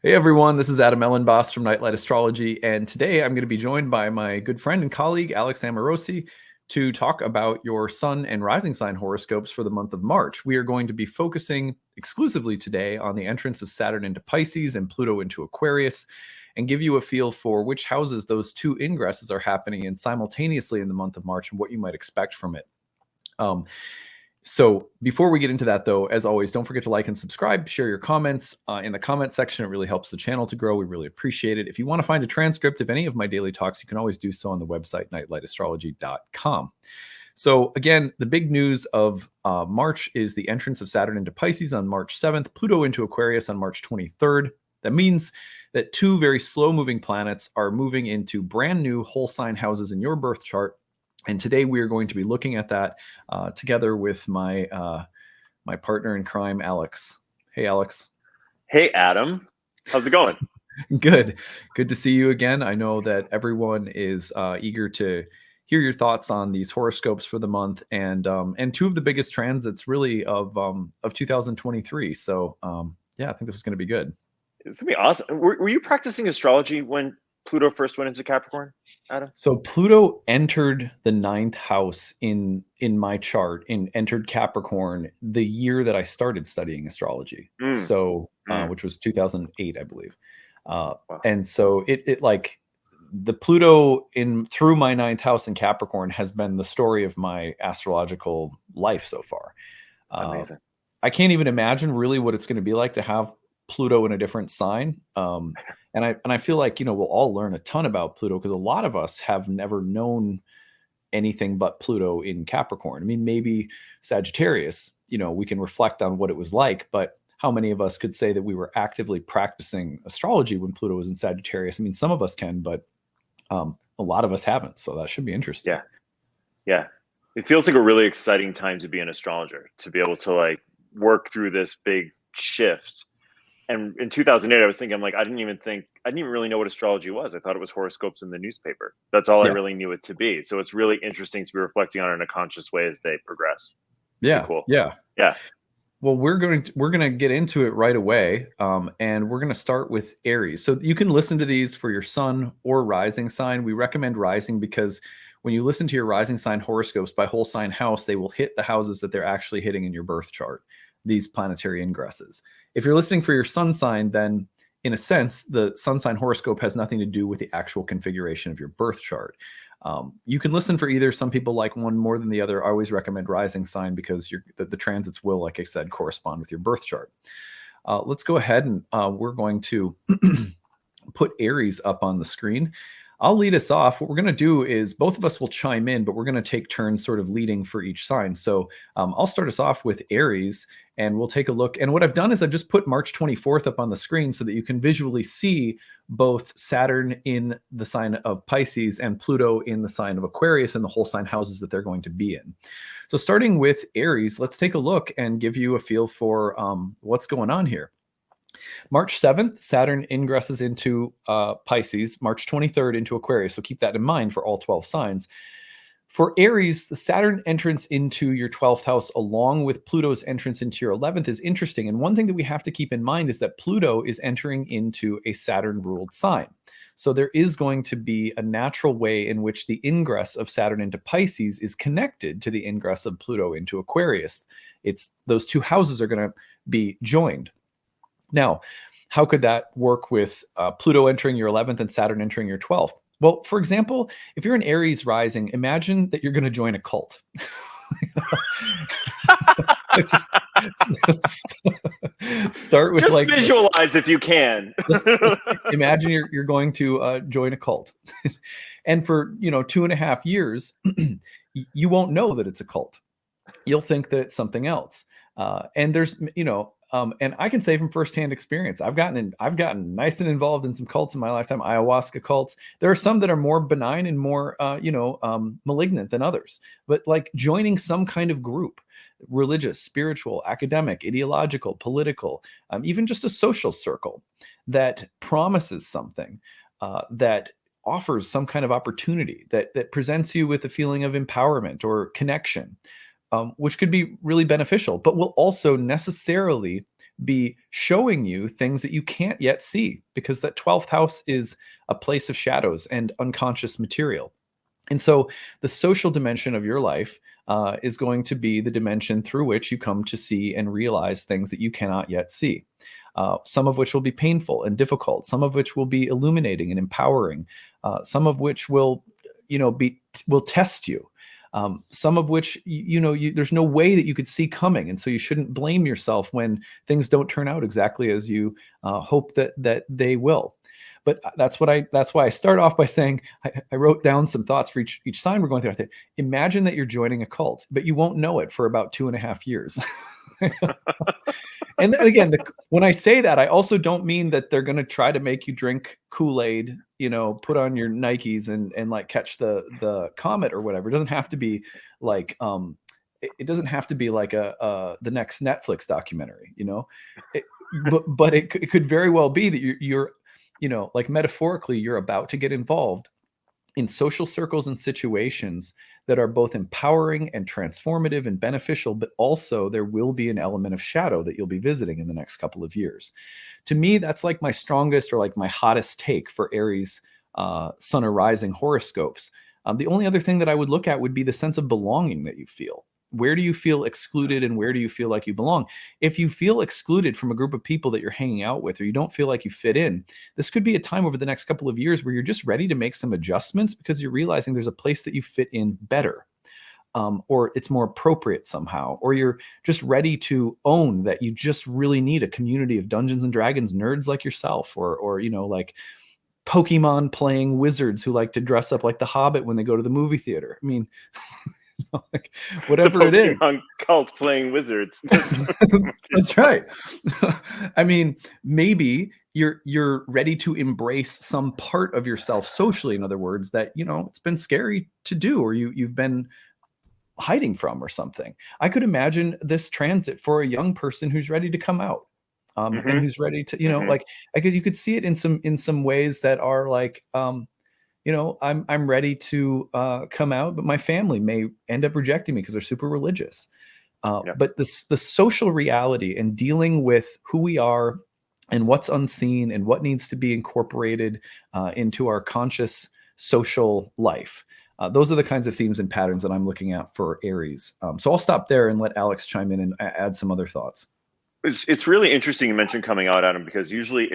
Hey everyone, this is Adam Elenbaas from Nightlight Astrology, and today I'm going to be joined by my good friend and colleague Alex Amorosi to talk about your sun and rising sign horoscopes for the month of March. We are going to be focusing exclusively today on the entrance of Saturn into Pisces and Pluto into Aquarius, and give you a feel for which houses those two ingresses are happening in simultaneously in the month of March and what you might expect from it. So before we get into that, though, as always, don't forget to like and subscribe, share your comments in the comment section. It really helps the channel to grow. We really appreciate it. If you want to find a transcript of any of my daily talks, you can always do so on the website, nightlightastrology.com. So again, the big news of March is the entrance of Saturn into Pisces on March 7th, Pluto into Aquarius on March 23rd. That means that two very slow-moving planets are moving into brand new whole sign houses in your birth chart. And today we are going to be looking at that together with my my partner in crime, Alex. Hey, Alex. Hey, Adam. How's it going? Good to see you again. I know that everyone is eager to hear your thoughts on these horoscopes for the month and two of the biggest transits really of 2023. So yeah, I think this is going to be good. It's gonna be awesome. Were you practicing astrology when Pluto first went into Capricorn, Adam? So Pluto entered the ninth house in my chart, entered Capricorn the year that I started studying astrology. Mm, So mm, which was 2008, I believe. wow. And so it like the Pluto in through my ninth house in Capricorn has been the story of my astrological life so far. Uh, Amazing. I can't even imagine really what it's going to be like to have Pluto in a different sign. And I feel like we'll all learn a ton about Pluto because a lot of us have never known anything but Pluto in Capricorn. I mean, maybe Sagittarius. We can reflect on what it was like, but how many of us could say that we were actively practicing astrology when Pluto was in Sagittarius? I mean, some of us can, but a lot of us haven't. So that should be interesting. Yeah, yeah. It feels like a really exciting time to be an astrologer, to be able to like work through this big shift. And in 2008, I was thinking, I'm like, I didn't even really know what astrology was. I thought it was horoscopes in the newspaper. That's all I Yeah. really knew it to be. So it's really interesting to be reflecting on it in a conscious way as they progress. Pretty Yeah. cool. Yeah. Yeah. Well, we're going to get into it right away, and we're going to start with Aries. So you can listen to these for your sun or rising sign. We recommend rising because when you listen to your rising sign horoscopes by whole sign house, they will hit the houses that they're actually hitting in your birth chart, these planetary ingresses. If you're listening for your sun sign, then in a sense, the sun sign horoscope has nothing to do with the actual configuration of your birth chart. You can listen for either. Some people like one more than the other. I always recommend rising sign because the transits will, like I said, correspond with your birth chart. Let's go ahead and we're going to put Aries up on the screen. I'll lead us off. What we're going to do is both of us will chime in, but we're going to take turns sort of leading for each sign. So I'll start us off with Aries and we'll take a look. And what I've done is I've just put March 24th up on the screen so that you can visually see both Saturn in the sign of Pisces and Pluto in the sign of Aquarius and the whole sign houses that they're going to be in. So starting with Aries, let's take a look and give you a feel for what's going on here. March 7th, Saturn ingresses into Pisces, March 23rd into Aquarius. So keep that in mind for all 12 signs. For Aries, the Saturn entrance into your 12th house, along with Pluto's entrance into your 11th, is interesting. And one thing that we have to keep in mind is that Pluto is entering into a Saturn ruled sign. So there is going to be a natural way in which the ingress of Saturn into Pisces is connected to the ingress of Pluto into Aquarius. It's those two houses are going to be joined. Now, how could that work with Pluto entering your 11th and Saturn entering your 12th? Well, for example, if you're an Aries rising, imagine that you're going to join a cult. just start with Just like visualize if you can. just imagine you're going to join a cult, and for 2.5 years, you won't know that it's a cult. You'll think that it's something else. And there's and I can say from firsthand experience, I've gotten nice and involved in some cults in my lifetime. Ayahuasca cults. There are some that are more benign and more malignant than others. But like joining some kind of group, religious, spiritual, academic, ideological, political, even just a social circle that promises something, that offers some kind of opportunity, that presents you with a feeling of empowerment or connection, which could be really beneficial, but will also necessarily be showing you things that you can't yet see, because that 12th house is a place of shadows and unconscious material. And so the social dimension of your life is going to be the dimension through which you come to see and realize things that you cannot yet see. Some of which will be painful and difficult, some of which will be illuminating and empowering, some of which will, will test you. Some of which, there's no way that you could see coming. And so you shouldn't blame yourself when things don't turn out exactly as you hope that they will. But that's why I start off by saying I wrote down some thoughts for each sign we're going through. Imagine that you're joining a cult, but you won't know it for about 2.5 years. And then again, when I say that, I also don't mean that they're going to try to make you drink Kool-Aid, put on your Nikes and like catch the comet or whatever. It doesn't have to be like it doesn't have to be like the next Netflix documentary, but it could very well be that you're like metaphorically, you're about to get involved in social circles and situations that are both empowering and transformative and beneficial, but also there will be an element of shadow that you'll be visiting in the next couple of years. To me, that's like my strongest or like my hottest take for Aries sun or rising horoscopes. The only other thing that I would look at would be the sense of belonging that you feel. Where do you feel excluded and where do you feel like you belong? If you feel excluded from a group of people that you're hanging out with, or you don't feel like you fit in, this could be a time over the next couple of years where you're just ready to make some adjustments because you're realizing there's a place that you fit in better, or it's more appropriate somehow, or you're just ready to own that you just really need a community of Dungeons and Dragons nerds like yourself, or like Pokemon playing wizards who like to dress up like the Hobbit when they go to the movie theater. I mean, like whatever it is. Pokemon cult playing wizards. That's right. I mean, maybe you're ready to embrace some part of yourself socially, in other words, that it's been scary to do, or you've been hiding from or something. I could imagine this transit for a young person who's ready to come out. And who's ready to, like you could see it in some ways that are like I'm ready to come out, but my family may end up rejecting me because they're super religious. But the social reality and dealing with who we are and what's unseen and what needs to be incorporated into our conscious social life. Those are the kinds of themes and patterns that I'm looking at for Aries. So I'll stop there and let Alex chime in and add some other thoughts. It's really interesting you mentioned coming out, Adam, because usually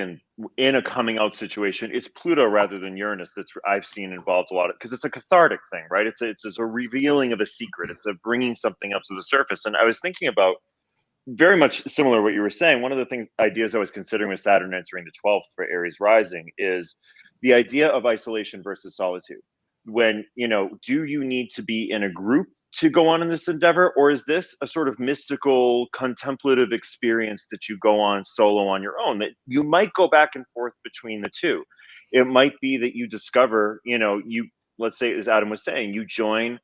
in a coming out situation, it's Pluto rather than Uranus that's I've seen involved a lot of, because it's a cathartic thing, right? It's a revealing of a secret. It's a bringing something up to the surface. And I was thinking about very much similar to what you were saying. One of the ideas I was considering with Saturn entering the 12th for Aries rising is the idea of isolation versus solitude. When, do you need to be in a group to go on in this endeavor, or is this a sort of mystical contemplative experience that you go on solo on your own, that you might go back and forth between the two? It might be that you discover, let's say, as Adam was saying, you join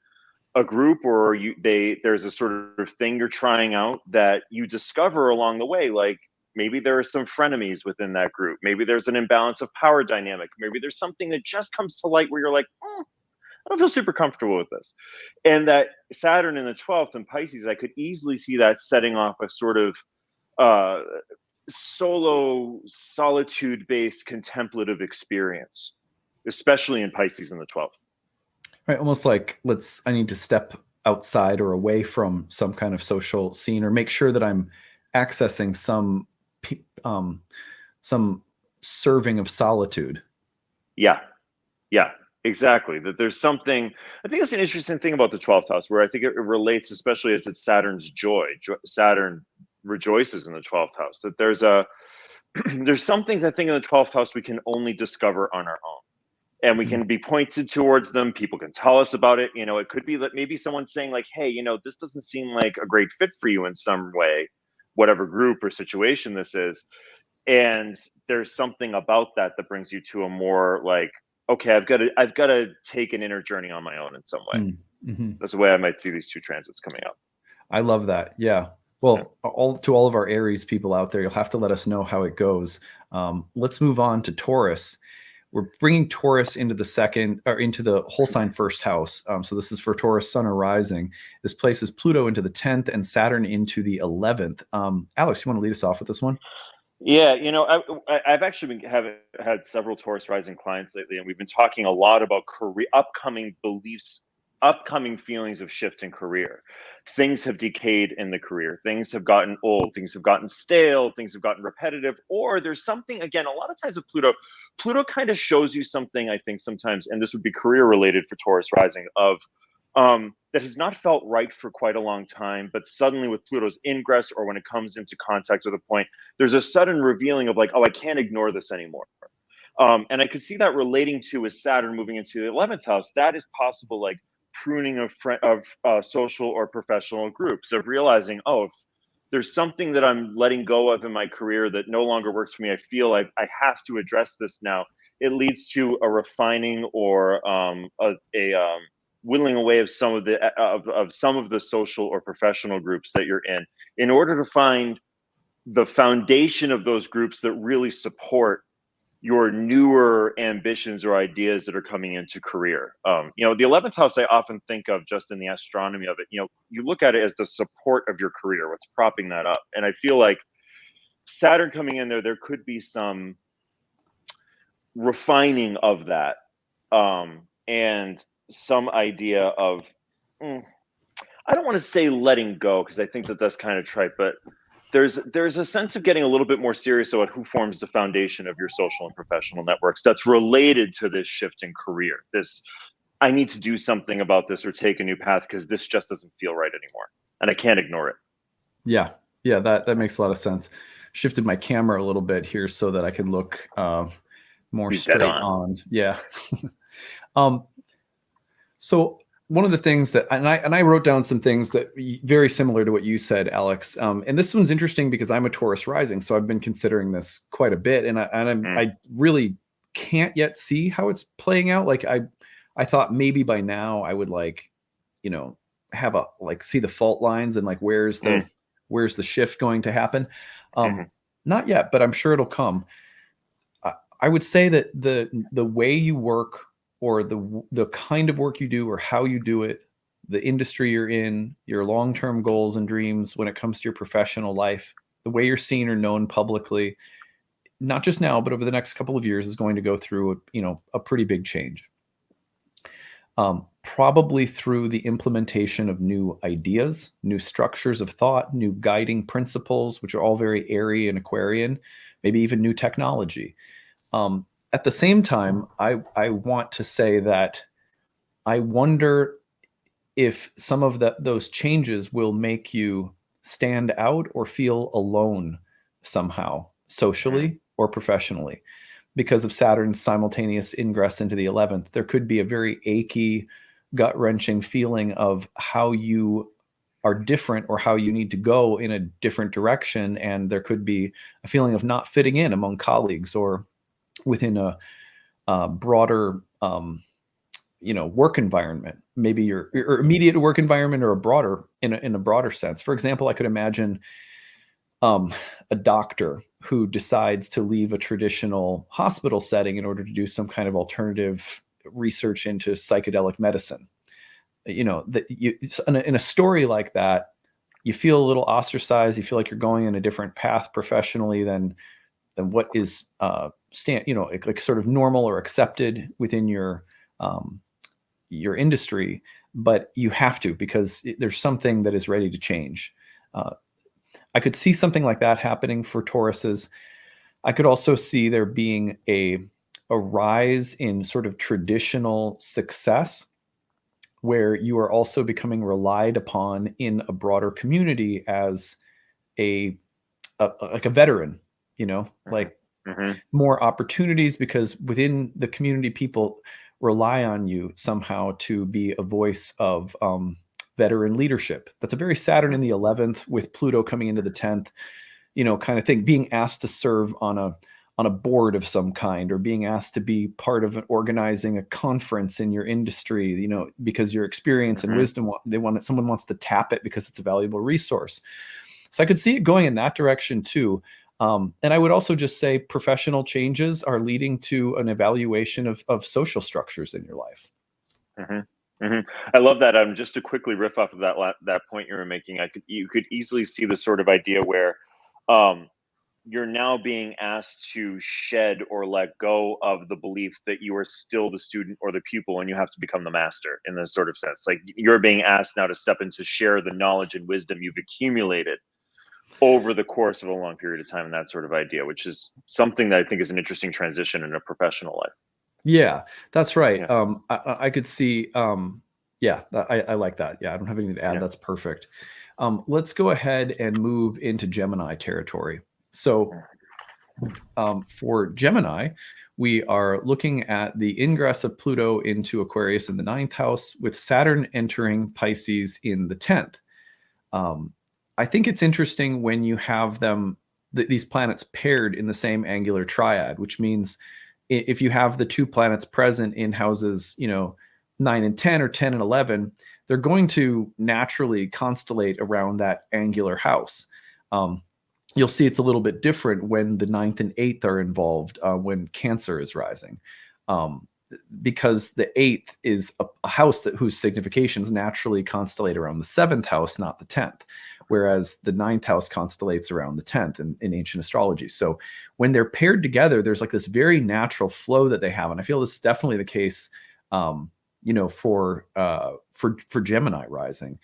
a group, or there's a sort of thing you're trying out that you discover along the way, like maybe there are some frenemies within that group, maybe there's an imbalance of power dynamic, maybe there's something that just comes to light where you're like, I don't feel super comfortable with this. And that Saturn in the 12th in Pisces, I could easily see that setting off a sort of solo, solitude-based contemplative experience, especially in Pisces in the 12th. Right, almost like I need to step outside or away from some kind of social scene, or make sure that I'm accessing some serving of solitude. Yeah, exactly. That there's something, I think that's an interesting thing about the 12th house, where I think it relates, especially as it's Saturn's joy. Saturn rejoices in the 12th house. That there's some things I think in the 12th house we can only discover on our own. And we can be pointed towards them. People can tell us about it. It could be that maybe someone's saying like, hey, this doesn't seem like a great fit for you in some way, whatever group or situation this is. And there's something about that brings you to a more like, okay, I've got to take an inner journey on my own in some way. Mm-hmm. That's the way I might see these two transits coming up. I love that. Yeah. Well, all of our Aries people out there, you'll have to let us know how it goes. Let's move on to Taurus. we're bringing Taurus into the second, or into the whole sign first house. So this is for Taurus, sun or rising. This places Pluto into the 10th and Saturn into the 11th. Alex, you want to lead us off with this one? Yeah, I've actually had several Taurus rising clients lately, and we've been talking a lot about career, upcoming beliefs, upcoming feelings of shift in career. Things have decayed in the career. Things have gotten old. Things have gotten stale. Things have gotten repetitive. Or there's something, again, a lot of times with Pluto kind of shows you something, I think sometimes, and this would be career related for Taurus rising, of that has not felt right for quite a long time, but suddenly with Pluto's ingress, or when it comes into contact with a point, there's a sudden revealing of like, oh, I can't ignore this anymore. And I could see that relating to with Saturn moving into the 11th house. That is possible, like pruning of social or professional groups, of realizing, oh, if there's something that I'm letting go of in my career that no longer works for me, I feel I have to address this now. It leads to a refining, or whittling away of some of the social or professional groups that you're in order to find the foundation of those groups that really support your newer ambitions or ideas that are coming into career. The 11th house, I often think of just in the astronomy of it, you look at it as the support of your career, what's propping that up. And I feel like Saturn coming in there could be some refining of that. And some idea of, I don't want to say letting go, because I think that's kind of trite, but there's a sense of getting a little bit more serious about who forms the foundation of your social and professional networks that's related to this shift in career. This, I need to do something about this or take a new path because this just doesn't feel right anymore, and I can't ignore it. Yeah, that makes a lot of sense. Shifted my camera a little bit here so that I could look more straight on. Yeah. So one of the things that, and I wrote down some things that very similar to what you said, Alex. And this one's interesting because I'm a Taurus rising, so I've been considering this quite a bit, and I really can't yet see how it's playing out. Like I thought maybe by now I would have see the fault lines and like where's the shift going to happen. Not yet, but I'm sure it'll come. I would say that the way you work, or the kind of work you do, or how you do it, the industry you're in, your long-term goals and dreams when it comes to your professional life, the way you're seen or known publicly, not just now, but over the next couple of years, is going to go through a pretty big change. Probably through the implementation of new ideas, new structures of thought, new guiding principles, which are all very airy and Aquarian, maybe even new technology. At the same time, I want to say that I wonder if some of those changes will make you stand out or feel alone somehow, socially or professionally. Because of Saturn's simultaneous ingress into the 11th, there could be a very achy, gut-wrenching feeling of how you are different, or how you need to go in a different direction. And there could be a feeling of not fitting in among colleagues, or within a broader work environment, maybe your immediate work environment, or in a broader sense. For example, I could imagine a doctor who decides to leave a traditional hospital setting in order to do some kind of alternative research into psychedelic medicine. In a story like that, you feel a little ostracized. You feel like you're going in a different path professionally than what is sort of normal or accepted within your industry, but you have to, because there's something that is ready to change. I could see something like that happening for Tauruses. I could also see there being a rise in sort of traditional success, where you are also becoming relied upon in a broader community as like a veteran, more opportunities, because within the community, people rely on you somehow to be a voice of veteran leadership. That's a very Saturn in the 11th, with Pluto coming into the 10th, kind of thing, being asked to serve on a board of some kind, or being asked to be part of organizing a conference in your industry, because your experience and wisdom, someone wants to tap it because it's a valuable resource. So I could see it going in that direction too. And I would also just say professional changes are leading to an evaluation of social structures in your life. I love that. Just to quickly riff off of that point you were making, you could easily see the sort of idea where um, you're now being asked to shed or let go of the belief that you are still the student or the pupil and you have to become the master in this sort of sense. Like you're being asked now to step in to share the knowledge and wisdom you've accumulated over the course of a long period of time, and that sort of idea, which is something that I think is an interesting transition in a professional life. Yeah, that's right. Yeah. I could see. Yeah, I like that. Yeah, I don't have anything to add. Yeah. That's perfect. Let's go ahead and move into Gemini territory. So for Gemini, we are looking at the ingress of Pluto into Aquarius in the ninth house, with Saturn entering Pisces in the 10th. I think it's interesting when you have these planets paired in the same angular triad, which means if you have the two planets present in houses, 9 and 10 or 10 and 11, they're going to naturally constellate around that angular house. You'll see it's a little bit different when the ninth and eighth are involved, when Cancer is rising. Because the eighth is a house whose significations naturally constellate around the seventh house, not the 10th, whereas the ninth house constellates around the 10th in ancient astrology. So when they're paired together, there's like this very natural flow that they have. And I feel this is definitely the case, for Gemini rising.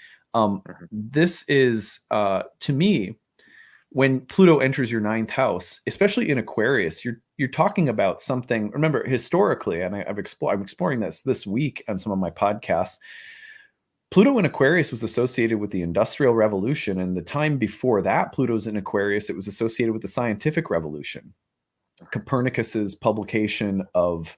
This is, to me, when Pluto enters your ninth house, especially in Aquarius, you're talking about something. Remember, historically, and I'm exploring this week on some of my podcasts. Pluto in Aquarius was associated with the Industrial Revolution, and the time before that, Pluto's in Aquarius. It was associated with the Scientific Revolution. Copernicus's publication of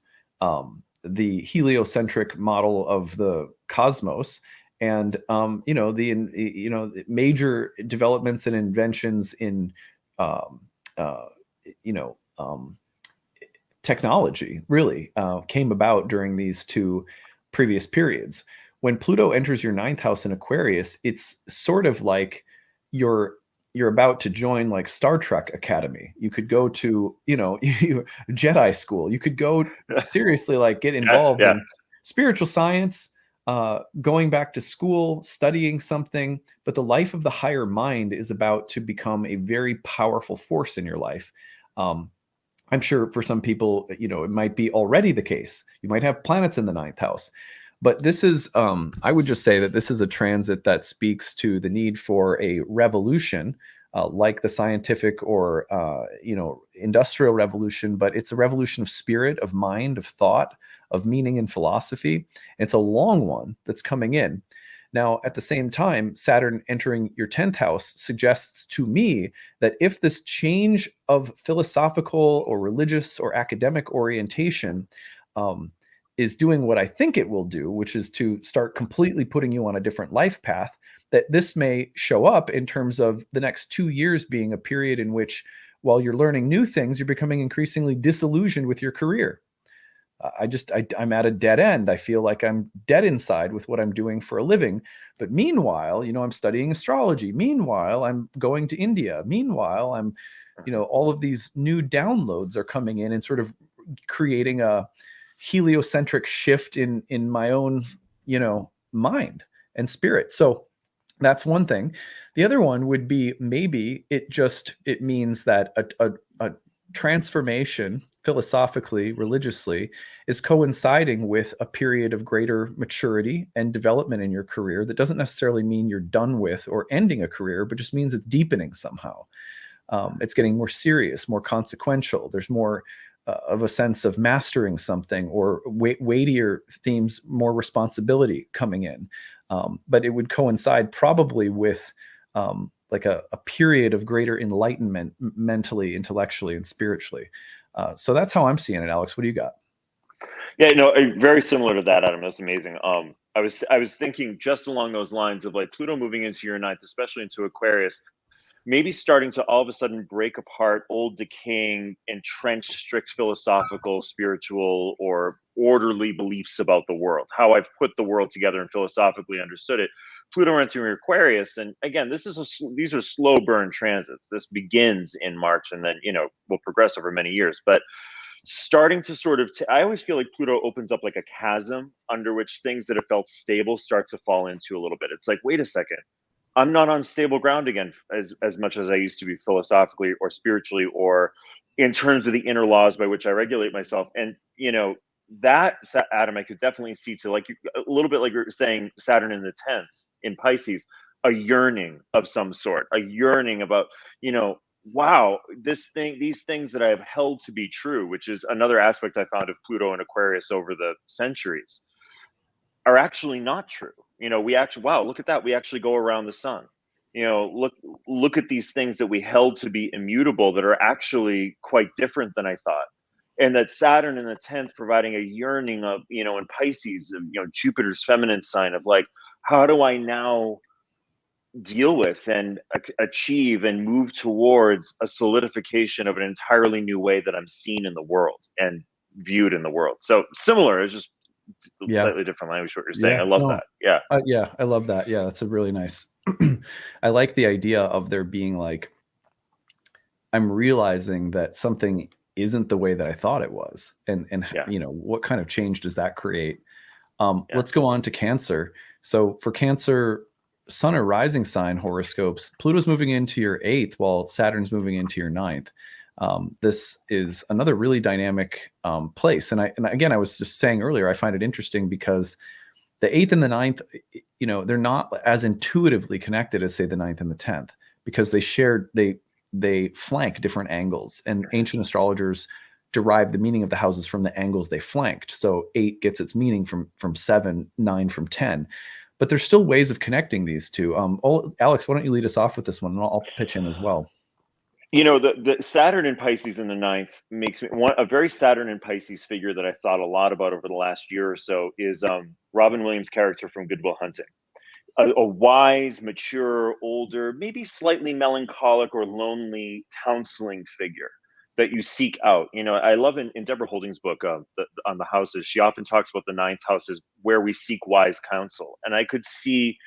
the heliocentric model of the cosmos, and the major developments and inventions in technology really came about during these two previous periods. When Pluto enters your ninth house in Aquarius, it's sort of like you're about to join like Star Trek Academy. You could go to Jedi school. You could go seriously like get involved in spiritual science, going back to school, studying something. But the life of the higher mind is about to become a very powerful force in your life. I'm sure for some people, it might be already the case. You might have planets in the ninth house. But this is, I would just say that this is a transit that speaks to the need for a revolution, like the scientific or, industrial revolution. But it's a revolution of spirit, of mind, of thought, of meaning and philosophy. It's a long one that's coming in. Now, at the same time, Saturn entering your 10th house suggests to me that if this change of philosophical or religious or academic orientation is doing what I think it will do, which is to start completely putting you on a different life path, that this may show up in terms of the next 2 years being a period in which, while you're learning new things, you're becoming increasingly disillusioned with your career. I'm at a dead end. I feel like I'm dead inside with what I'm doing for a living. But meanwhile, I'm studying astrology. Meanwhile, I'm going to India. Meanwhile, I'm, all of these new downloads are coming in and sort of creating a heliocentric shift in my own, mind and spirit. So that's one thing. The other one would be maybe it means that a transformation philosophically, religiously, is coinciding with a period of greater maturity and development in your career. That doesn't necessarily mean you're done with or ending a career, but just means it's deepening somehow. It's getting more serious, more consequential. There's more of a sense of mastering something, or weightier themes, more responsibility coming in. But it would coincide probably with like a period of greater enlightenment mentally, intellectually, and spiritually. So that's how I'm seeing it, Alex. What do you got? Yeah, no, very similar to that, Adam. That's amazing. I was thinking just along those lines of like Pluto moving into your ninth, especially into Aquarius, maybe starting to all of a sudden break apart old, decaying, entrenched, strict philosophical, spiritual, or orderly beliefs about the world, how I've put the world together and philosophically understood it. Pluto entering Aquarius, and again, these are slow burn transits. This begins in March, and then will progress over many years. But starting to sort of, I always feel like Pluto opens up like a chasm under which things that have felt stable start to fall into a little bit. It's like, wait a second, I'm not on stable ground again as much as I used to be philosophically or spiritually or in terms of the inner laws by which I regulate myself. And that, Adam, I could definitely see to a little bit like you're saying, Saturn in the 10th in Pisces, a yearning of some sort, a yearning about, wow, these things that I have held to be true, which is another aspect I found of Pluto and Aquarius over the centuries, are actually not true. We actually, wow, look at that. We actually go around the sun. Look at these things that we held to be immutable that are actually quite different than I thought. And that Saturn in the 10th providing a yearning of, in Pisces, Jupiter's feminine sign of like, how do I now deal with and achieve and move towards a solidification of an entirely new way that I'm seen in the world and viewed in the world. So similar, it's just slightly different language what you're saying. I love that. Yeah. Yeah, I love that. Yeah, that's a really nice. I like the idea of there being like, I'm realizing that something isn't the way that I thought it was. And what kind of change does that create? Let's go on to Cancer. So for Cancer, Sun or rising sign horoscopes, Pluto's moving into your 8th while Saturn's moving into your 9th. This is another really dynamic place. And again, I was just saying earlier, I find it interesting because the 8th and the 9th, they're not as intuitively connected as say the 9th and the 10th, because they flank different angles, and ancient astrologers derive the meaning of the houses from the angles they flanked. So 8 gets its meaning from 7, 9 from 10. But there's still ways of connecting these two. Alex, why don't you lead us off with this one, and I'll pitch in as well. The Saturn in Pisces in the 9th makes me a very Saturn in Pisces figure that I thought a lot about over the last year or so is Robin Williams' character from Good Will Hunting. A wise, mature, older, maybe slightly melancholic or lonely counseling figure that you seek out. I love in Deborah Holding's book on the houses, she often talks about the 9th house as where we seek wise counsel. And I could see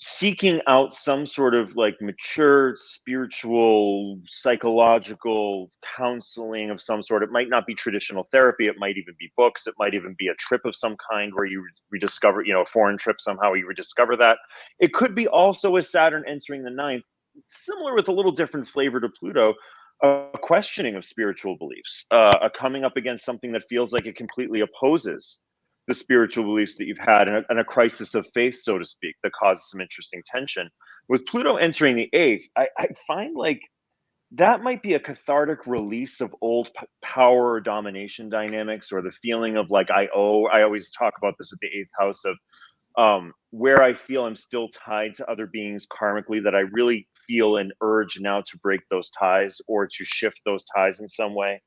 seeking out some sort of like mature spiritual psychological counseling of some sort. It might not be traditional therapy, it might even be books, it might even be a trip of some kind where you rediscover, a foreign trip, somehow you rediscover that. It could be also a Saturn entering the 9th, similar with a little different flavor to Pluto, a questioning of spiritual beliefs, a coming up against something that feels like it completely opposes the spiritual beliefs that you've had, and a crisis of faith, so to speak, that causes some interesting tension. With Pluto entering the 8th, I find like that might be a cathartic release of old power or domination dynamics, or the feeling of like I always talk about this with the 8th house of where I feel I'm still tied to other beings karmically, that I really feel an urge now to break those ties or to shift those ties in some way.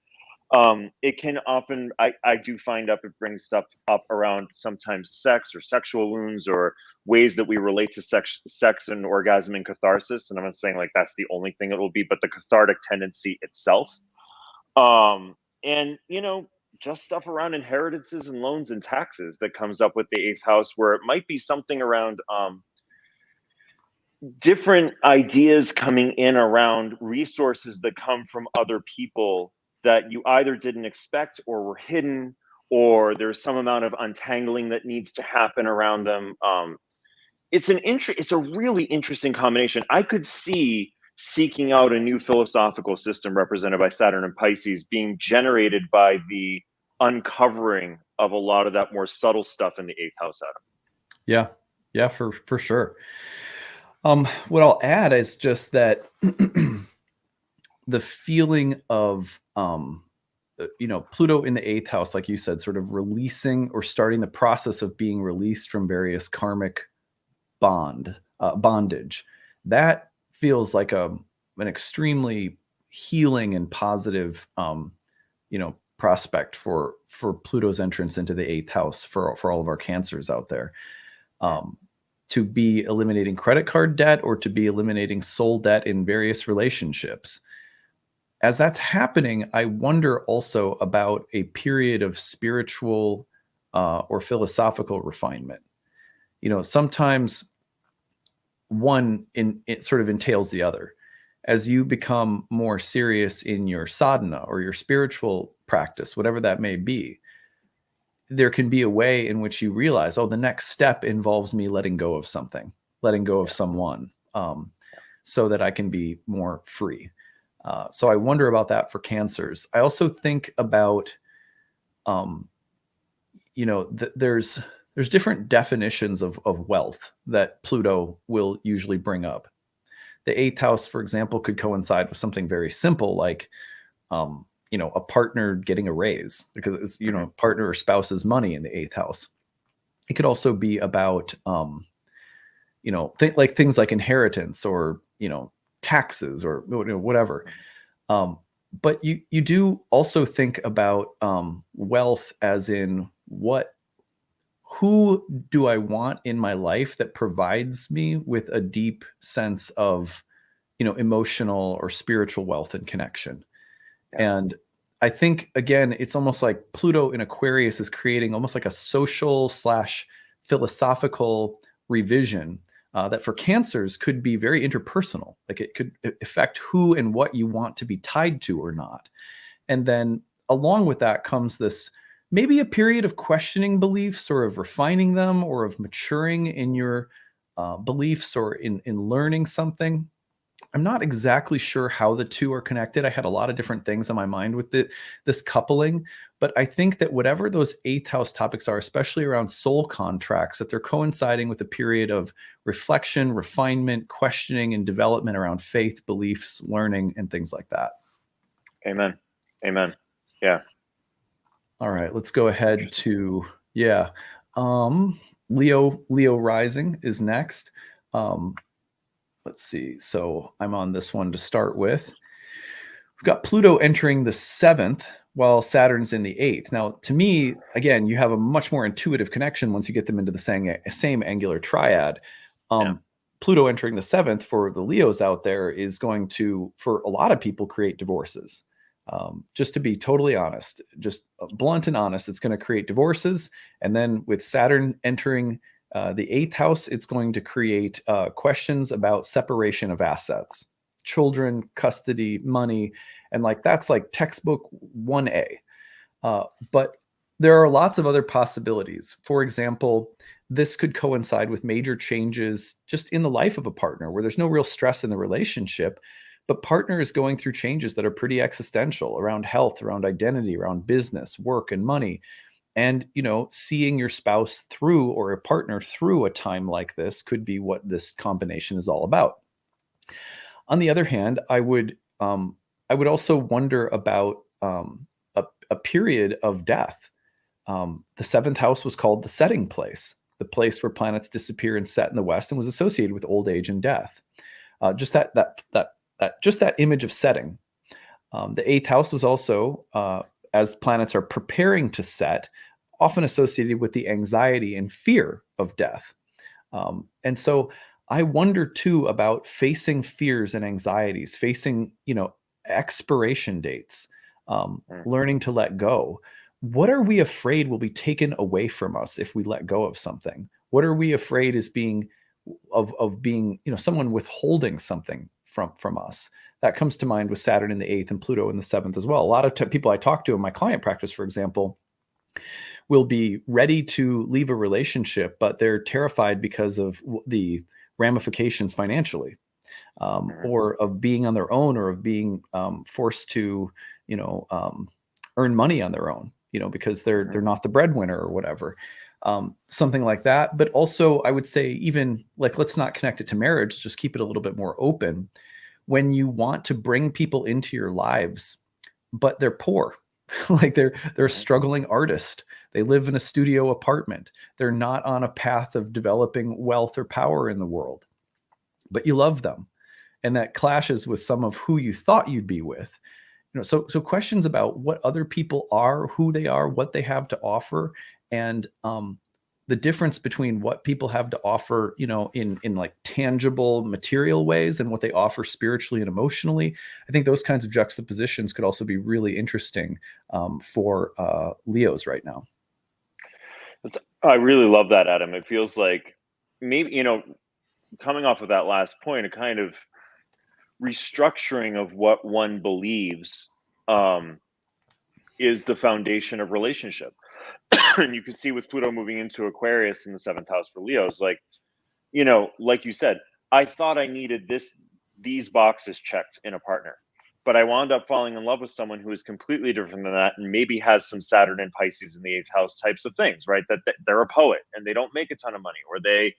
It can often, I do find it brings stuff up around sometimes sex or sexual wounds or ways that we relate to sex and orgasm and catharsis. And I'm not saying like that's the only thing it will be, but the cathartic tendency itself. And, just stuff around inheritances and loans and taxes that comes up with the 8th house, where it might be something around different ideas coming in around resources that come from other people that you either didn't expect or were hidden, or there's some amount of untangling that needs to happen around them. It's a really interesting combination. I could see seeking out a new philosophical system represented by Saturn and Pisces being generated by the uncovering of a lot of that more subtle stuff in the 8th house, Adam. Yeah, for sure. What I'll add is just that the feeling of Pluto in the 8th house, like you said, sort of releasing or starting the process of being released from various karmic bondage. That feels like an extremely healing and positive prospect for Pluto's entrance into the 8th house for all of our Cancers out there. To be eliminating credit card debt, or to be eliminating soul debt in various relationships. as that's happening, I wonder also about a period of spiritual or philosophical refinement. Sometimes it sort of entails the other. As you become more serious in your sadhana or your spiritual practice, whatever that may be, there can be a way in which you realize, oh, the next step involves me letting go of something, letting go of someone, so that I can be more free. So I wonder about that for Cancers. I also think about, there's different definitions of wealth that Pluto will usually bring up. The eighth house, for example, could coincide with something very simple like, a partner getting a raise because it's, partner or spouse's money in the eighth house. It could also be about, things like inheritance or, taxes or whatever. But you do also think about wealth as in who do I want in my life that provides me with a deep sense of, emotional or spiritual wealth and connection. Yeah. And I think, again, it's almost like Pluto in Aquarius is creating almost like a social / philosophical revision that for Cancers could be very interpersonal. Like it could affect who and what you want to be tied to or not. And then along with that comes this maybe a period of questioning beliefs or of refining them or of maturing in your beliefs or in learning something. I'm not exactly sure how the two are connected. I had a lot of different things on my mind with this coupling, but I think that whatever those eighth house topics are, especially around soul contracts, that they're coinciding with a period of reflection, refinement, questioning, and development around faith, beliefs, learning, and things like that. Amen. Amen. Yeah. All right, let's go ahead to, Leo rising is next. Let's see. So I'm on this one to start with. We've got Pluto entering the 7th while Saturn's in the 8th. Now, to me, again, you have a much more intuitive connection once you get them into the same angular triad. Pluto entering the 7th for the Leos out there is going to, for a lot of people, create divorces. Just to be totally honest, just blunt and honest, it's going to create divorces. And then with Saturn entering the 8th house, it's going to create questions about separation of assets, children, custody, money, and that's like textbook 1A. But there are lots of other possibilities. For example, this could coincide with major changes just in the life of a partner where there's no real stress in the relationship, but partner is going through changes that are pretty existential around health, around identity, around business, work, and money. And, seeing your spouse through or a partner through a time like this could be what this combination is all about. On the other hand, I would also wonder about a period of death. The 7th house was called the setting place, the place where planets disappear and set in the west, and was associated with old age and death. Just that image of setting. The 8th house was also, as planets are preparing to set, often associated with the anxiety and fear of death. And so I wonder too about facing fears and anxieties, facing, expiration dates, learning to let go. What are we afraid will be taken away from us if we let go of something? What are we afraid is being someone withholding something from us? That comes to mind with Saturn in the 8th and Pluto in the 7th as well. A lot of people I talk to in my client practice, for example, will be ready to leave a relationship, but they're terrified because of the ramifications financially, or of being on their own, or of being forced to, earn money on their own, because they're not the breadwinner or whatever. Something like that. But also, I would say, even let's not connect it to marriage, just keep it a little bit more open. When you want to bring people into your lives, but they're poor, they're a struggling artist, they live in a studio apartment, they're not on a path of developing wealth or power in the world, but you love them, and that clashes with some of who you thought you'd be with. So questions about what other people are, who they are, what they have to offer, and the difference between what people have to offer, in like tangible material ways and what they offer spiritually and emotionally. I think those kinds of juxtapositions could also be really interesting for Leos right now. I really love that, Adam. It feels like maybe, coming off of that last point, a kind of restructuring of what one believes is the foundation of relationship. And you can see with Pluto moving into Aquarius in the seventh house for Leos, like, like you said, I thought I needed these boxes checked in a partner, but I wound up falling in love with someone who is completely different than that, and maybe has some Saturn and Pisces in the eighth house types of things, right? That they're a poet and they don't make a ton of money, or they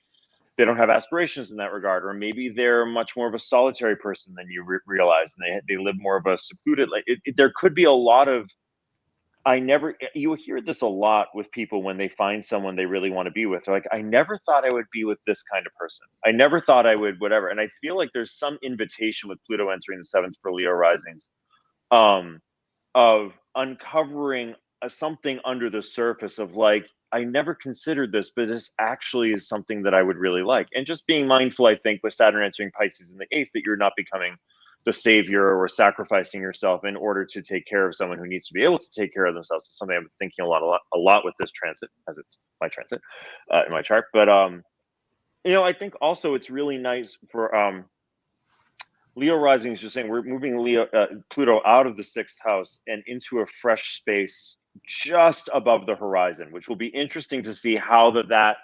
don't have aspirations in that regard, or maybe they're much more of a solitary person than you realize, and they live more of a secluded. Like there could be a lot of you hear this a lot with people when they find someone they really want to be with. They're like, I never thought I would be with this kind of person. I never thought I would, whatever. And I feel like there's some invitation with Pluto entering the seventh for Leo risings, of uncovering something under the surface of like, I never considered this, but this actually is something that I would really like. And just being mindful, I think, with Saturn entering Pisces in the eighth, that you're not becoming the savior or sacrificing yourself in order to take care of someone who needs to be able to take care of themselves. It's something I've been thinking a lot with this transit, as it's my transit in my chart. But I think also it's really nice for Leo rising is just saying we're moving Pluto out of the sixth house and into a fresh space just above the horizon, which will be interesting to see how that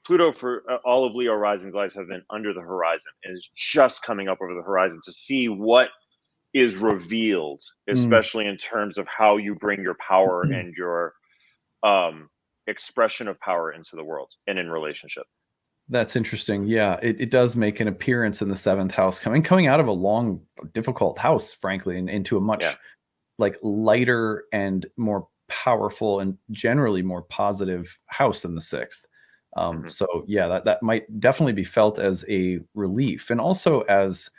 Pluto for all of Leo rising's lives have been under the horizon and is just coming up over the horizon to see what is revealed, especially in terms of how you bring your power and your expression of power into the world and in relationship. That's interesting. Yeah, it does make an appearance in the seventh house, coming out of a long, difficult house, frankly, and into a much like lighter and more powerful and generally more positive house than the sixth. So yeah, that might definitely be felt as a relief, and also as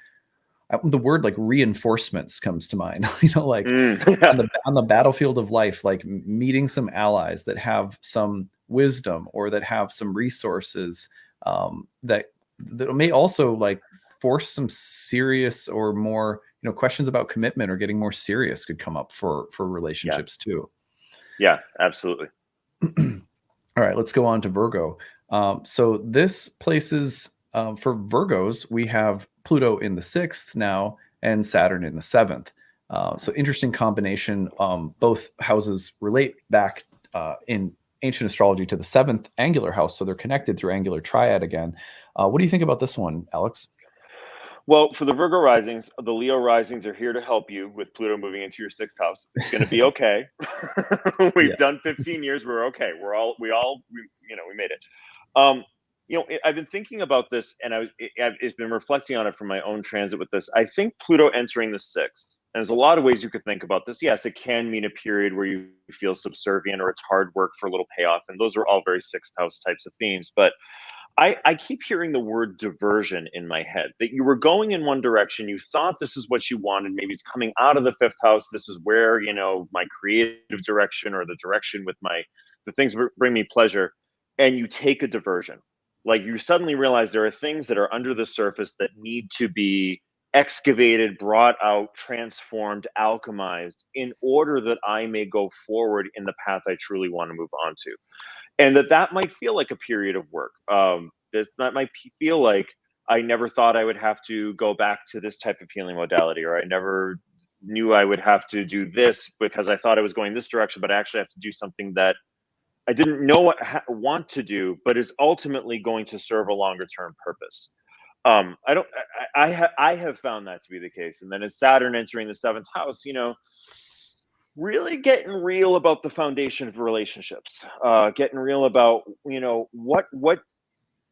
the word like reinforcements comes to mind. Like on the battlefield of life, like meeting some allies that have some wisdom or that have some resources that may also like force some serious or more questions about commitment or getting more serious could come up for relationships too. Yeah, absolutely. All right, let's go on to Virgo. So this places for Virgos, we have Pluto in the sixth now and Saturn in the seventh. So interesting combination. Both houses relate back in ancient astrology to the seventh angular house, so they're connected through angular triad again. What do you think about this one, Alex? Well, for the Virgo risings, the Leo risings are here to help you with Pluto moving into your sixth house. It's going to be okay. We've done 15 years. We're okay. We made it. I've been thinking about this, and I've been reflecting on it from my own transit with this. I think Pluto entering the sixth, and there's a lot of ways you could think about this. Yes, it can mean a period where you feel subservient or it's hard work for a little payoff, and those are all very sixth house types of themes. But I keep hearing the word diversion in my head, that you were going in one direction. You thought this is what you wanted. Maybe it's coming out of the fifth house. This is where, my creative direction or the direction with the things bring me pleasure. And you take a diversion. Like you suddenly realize there are things that are under the surface that need to be excavated, brought out, transformed, alchemized in order that I may go forward in the path I truly want to move on to. And that might feel like a period of work. That might feel like I never thought I would have to go back to this type of healing modality, or I never knew I would have to do this because I thought I was going this direction, but I actually have to do something that I didn't know want to do, but is ultimately going to serve a longer term purpose. I have found that to be the case. And then as Saturn entering the seventh house, really getting real about the foundation of relationships, getting real about, what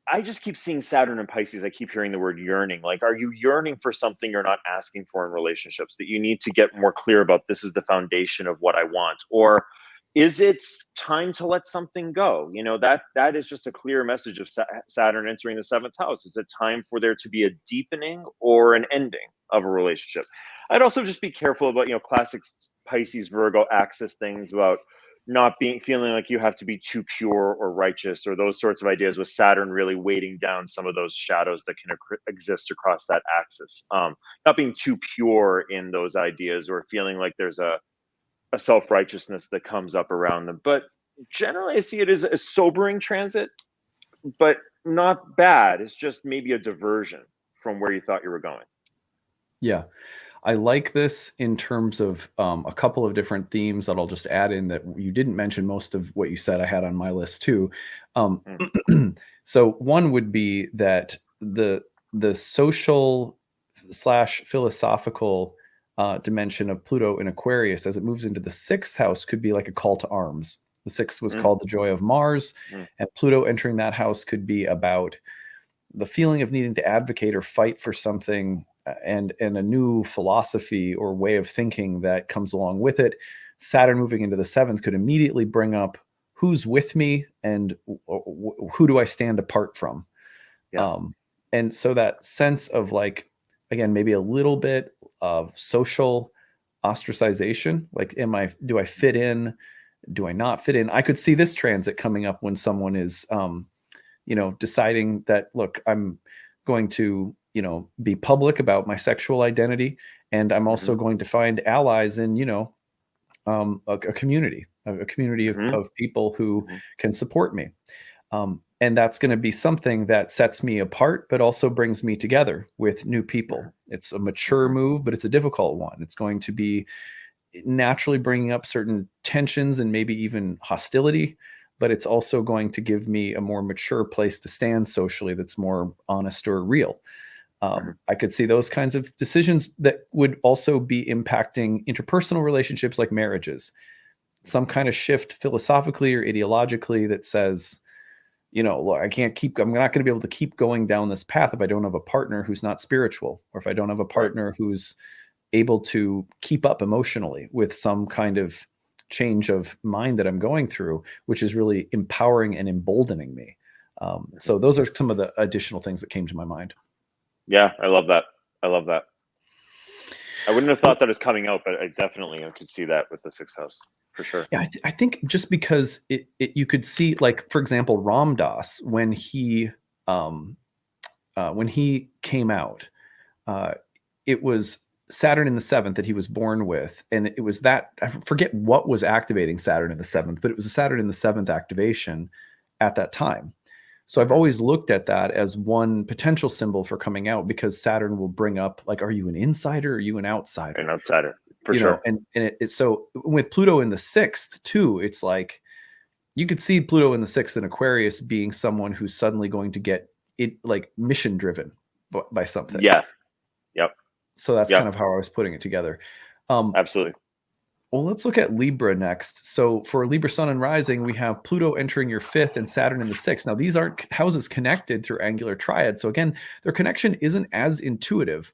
I just keep seeing Saturn and Pisces. I keep hearing the word yearning. Like, are you yearning for something you're not asking for in relationships that you need to get more clear about? This is the foundation of what I want. Or is it time to let something go? That is just a clear message of Saturn entering the seventh house. Is it time for there to be a deepening or an ending of a relationship? I'd also just be careful about, classic Pisces Virgo axis things about, not feeling like you have to be too pure or righteous, or those sorts of ideas, with Saturn really weighting down some of those shadows that can exist across that axis. Not being too pure in those ideas, or feeling like there's a self-righteousness that comes up around them. But generally I see it as a sobering transit, but not bad. It's just maybe a diversion from where you thought you were going. Yeah. I like this in terms of a couple of different themes that I'll just add in that you didn't mention. Most of what you said I had on my list too. So one would be that the social / philosophical dimension of Pluto in Aquarius, as it moves into the 6th house, could be like a call to arms. The 6th was called the joy of Mars, and Pluto entering that house could be about the feeling of needing to advocate or fight for something, and a new philosophy or way of thinking that comes along with it. Saturn moving into the 7th could immediately bring up who's with me and who do I stand apart from. And so that sense of, like, again, maybe a little bit of social ostracization, like, do I fit in? Do I not fit in? I could see this transit coming up when someone is, deciding that, look, I'm going to, be public about my sexual identity, and I'm also going to find allies in, a community of people who can support me. And that's going to be something that sets me apart, but also brings me together with new people. It's a mature move, but it's a difficult one. It's going to be naturally bringing up certain tensions and maybe even hostility, but it's also going to give me a more mature place to stand socially that's more honest or real. I could see those kinds of decisions that would also be impacting interpersonal relationships, like marriages. Some kind of shift philosophically or ideologically that says, look, I'm not going to be able to keep going down this path if I don't have a partner who's not spiritual, or if I don't have a partner who's able to keep up emotionally with some kind of change of mind that I'm going through, which is really empowering and emboldening me. So those are some of the additional things that came to my mind. Yeah, I love that. I wouldn't have thought that as coming out, but I definitely could see that with the 6th house for sure. Yeah, I think just because you could see, like, for example, Ram Dass, when he came out, it was Saturn in the 7th that he was born with, and it was that, I forget what was activating Saturn in the 7th, but it was a Saturn in the 7th activation at that time. So I've always looked at that as one potential symbol for coming out, because Saturn will bring up, like, are you an insider or are you an outsider? An outsider, for sure. And it's so with Pluto in the 6th too, it's like you could see Pluto in the 6th in Aquarius being someone who's suddenly going to get it, like, mission driven by something. Yeah. Yep. So that's kind of how I was putting it together. Absolutely. Well, let's look at Libra next. So for Libra Sun and Rising, we have Pluto entering your 5th and Saturn in the 6th. Now, these aren't houses connected through angular triad. So again, their connection isn't as intuitive,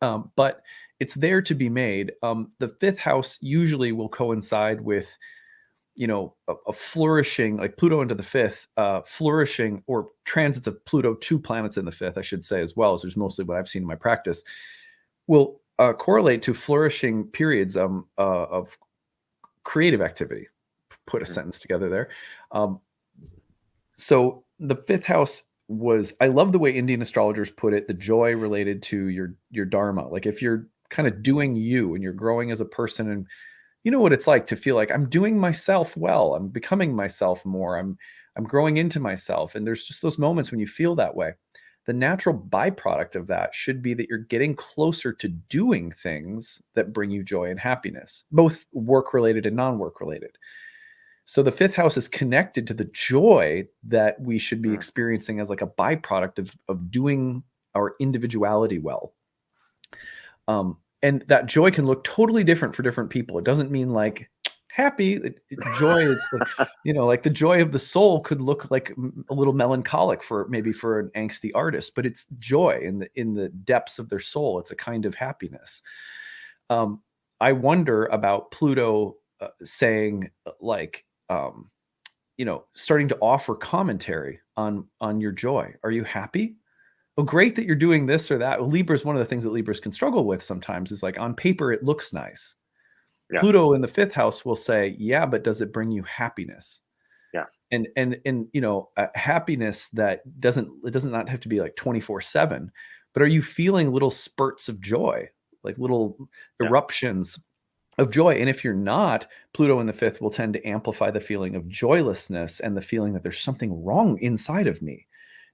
but it's there to be made. The 5th house usually will coincide with, a flourishing, like Pluto into the 5th, flourishing, or transits of Pluto to planets in the 5th, I should say, as well. So there's mostly what I've seen in my practice, will correlate to flourishing periods of creative activity. Put a sentence together there. So the 5th house was, I love the way Indian astrologers put it, the joy related to your dharma. Like, if you're kind of doing you and you're growing as a person, and you know what it's like to feel like I'm doing myself well, I'm becoming myself more, I'm growing into myself. And there's just those moments when you feel that way. The natural byproduct of that should be that you're getting closer to doing things that bring you joy and happiness, both work related and non-work related. So the 5th house is connected to the joy that we should be experiencing as, like, a byproduct of doing our individuality well. And that joy can look totally different for different people. It doesn't mean, like, happy. Joy is like, like the joy of the soul could look like a little melancholic for an angsty artist, but it's joy in the depths of their soul. It's a kind of happiness. I wonder about Pluto saying, like, starting to offer commentary on your joy. Are you happy? Oh, great that you're doing this or that. Well, Libra is one of the things that Libras can struggle with sometimes, is, like, on paper, it looks nice. Yeah. Pluto in the fifth house will say, yeah, but does it bring you happiness? Yeah. And you know, happiness that it doesn't not have to be like 24/7, but are you feeling little spurts of joy, like little eruptions of joy? And if you're not, Pluto in the fifth will tend to amplify the feeling of joylessness and the feeling that there's something wrong inside of me.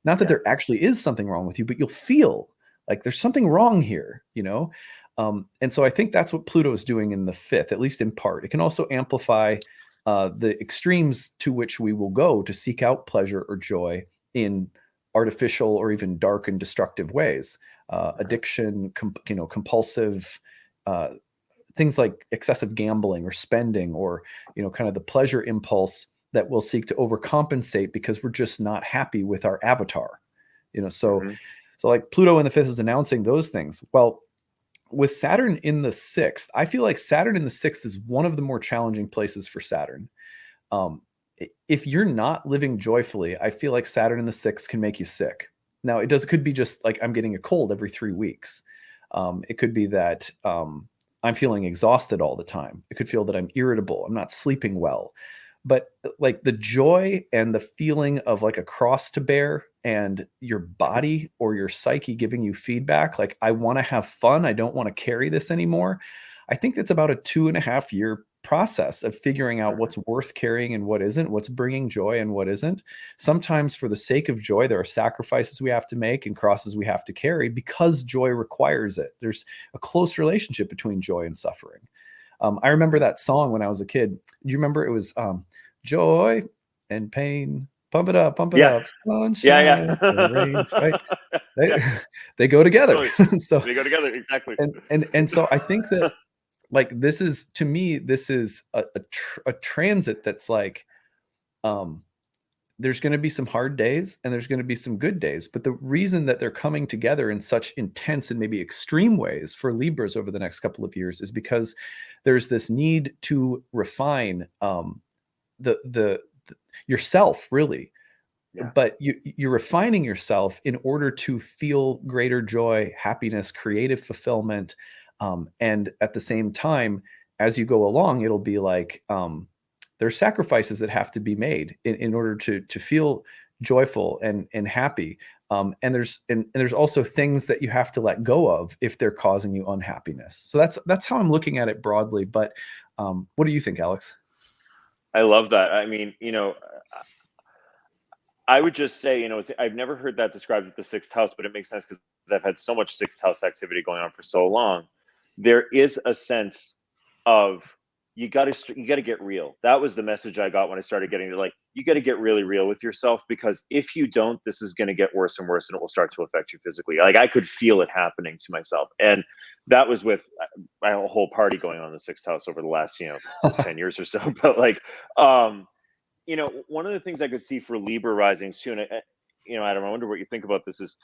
Not that there actually is something wrong with you, but you'll feel like there's something wrong here, you know? And so I think that's what Pluto is doing in the fifth, at least in part. It can also amplify the extremes to which we will go to seek out pleasure or joy in artificial or even dark and destructive ways. Addiction, compulsive things like excessive gambling or spending, or kind of the pleasure impulse that we'll seek to overcompensate because we're just not happy with our avatar. So like Pluto in the fifth is announcing those things. Well, with Saturn in the sixth, I feel like Saturn in the sixth is one of the more challenging places for Saturn. If you're not living joyfully, I feel like Saturn in the sixth can make you sick. Now, it could be just like I'm getting a cold every 3 weeks. It could be that I'm feeling exhausted all the time. It could feel that I'm irritable. I'm not sleeping well. But like the joy and the feeling of like a cross to bear and your body or your psyche giving you feedback, like, I want to have fun. I don't want to carry this anymore. I think it's about a 2.5-year process of figuring out what's worth carrying and what isn't, what's bringing joy and what isn't. Sometimes for the sake of joy, there are sacrifices we have to make and crosses we have to carry because joy requires it. There's a close relationship between joy and suffering. I remember that song when I was a kid. Do you remember? It was joy and pain. Pump it up, sunshine, and rain. Right? They go together. So they go together, exactly. And so I think that, like, this is, to me, this is a transit that's like, there's going to be some hard days and there's going to be some good days. But the reason that they're coming together in such intense and maybe extreme ways for Libras over the next couple of years is because there's this need to refine the yourself, really. Yeah. But you're refining yourself in order to feel greater joy, happiness, creative fulfillment. And at the same time, as you go along, it'll be like, there's sacrifices that have to be made in order to feel joyful and happy. And there's also things that you have to let go of if they're causing you unhappiness. So that's how I'm looking at it broadly. But what do you think, Alex? I love that. I mean, I would just say, I've never heard that described with the sixth house, but it makes sense because I've had so much sixth house activity going on for so long. There is a sense of you got to get real. That was the message I got when I started getting like, you got to get really real with yourself, because if you don't, this is going to get worse and worse, and it will start to affect you physically. Like, I could feel it happening to myself, and that was with my whole party going on in the sixth house over the last 10 years or so. But like, one of the things I could see for Libra risings too, and Adam, I wonder what you think about this, is,